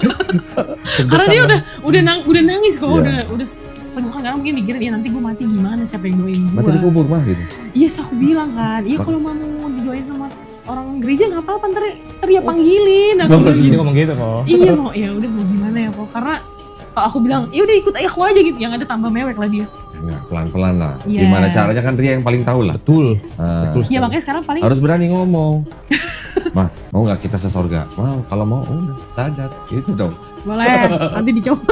Karena dia udah nangis kok, Iya. udah senggukan karena mungkin mikirin ya nanti gue mati gimana siapa yang doain gue. Mati dikubur mah gitu. Iya, aku bilang kan, iya kalau mau didoain sama orang gereja nggak apa-apa, ntar ya panggilin. Aku bilang Dia gitu. ngomong gitu kok. Iya mau, ya udah mau gimana ya kok, karena kalau aku bilang ya udah ikut aku aja gitu, yang ada tambah mewek lah dia. Enggak, pelan-pelan lah. Iya. Gimana caranya kan Ria yang paling tahu lah. Betul. Nah, Ya makanya sekarang paling harus berani ngomong. Mah, mau nggak kita sesorga? Mau, kalau mau udah sadar. Gitu dong. boleh nanti dicoba.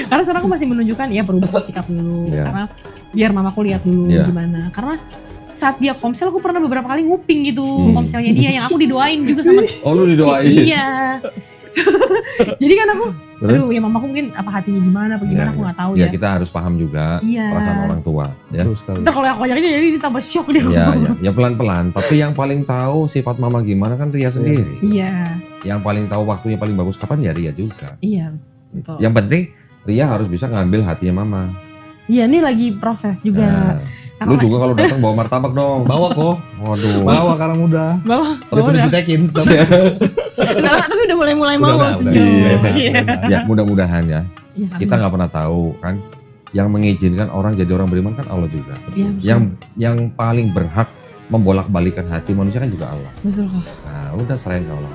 Karena sekarang aku masih menunjukkan ya perubahan sikap dulu, Iya. karena biar mamaku lihat dulu Iya. gimana. Karena saat dia komsel aku pernah beberapa kali nguping gitu komselnya dia yang aku didoain juga sama. Oh lu didoain. Iya. Jadi kan aku, Terus? aduh ya mamaku mungkin apa hatinya gimana, apa gimana aku nggak tahu Ya ya. kita harus paham juga Iya. perasaan orang tua. Ya. Betul sekali. Ntar kalau aku ajakin jadi ditambah shock dia. Ya, ya pelan-pelan. Tapi yang paling tahu sifat mama gimana kan Ria sendiri. Iya, Yang paling tahu waktunya paling bagus kapan ya Ria juga. iya, betul. Yang penting Ria harus bisa ngambil hatinya mama. Iya, ini lagi proses juga. Nah, lu juga kalau datang bawa martabak dong. Bawa kok. Waduh. Bawa karena muda. Bawah, Tapi udah jutekin. tapi udah mulai mau Udah, sejauh. udah. Iya. Ya mudah-mudahan ya. Iya, Kita nggak pernah tahu kan. Yang mengizinkan orang jadi orang beriman kan Allah juga. Iya, betul. Yang paling berhak membolak-balikan hati manusia kan juga Allah. Betul kok. Nah udah selain Allah.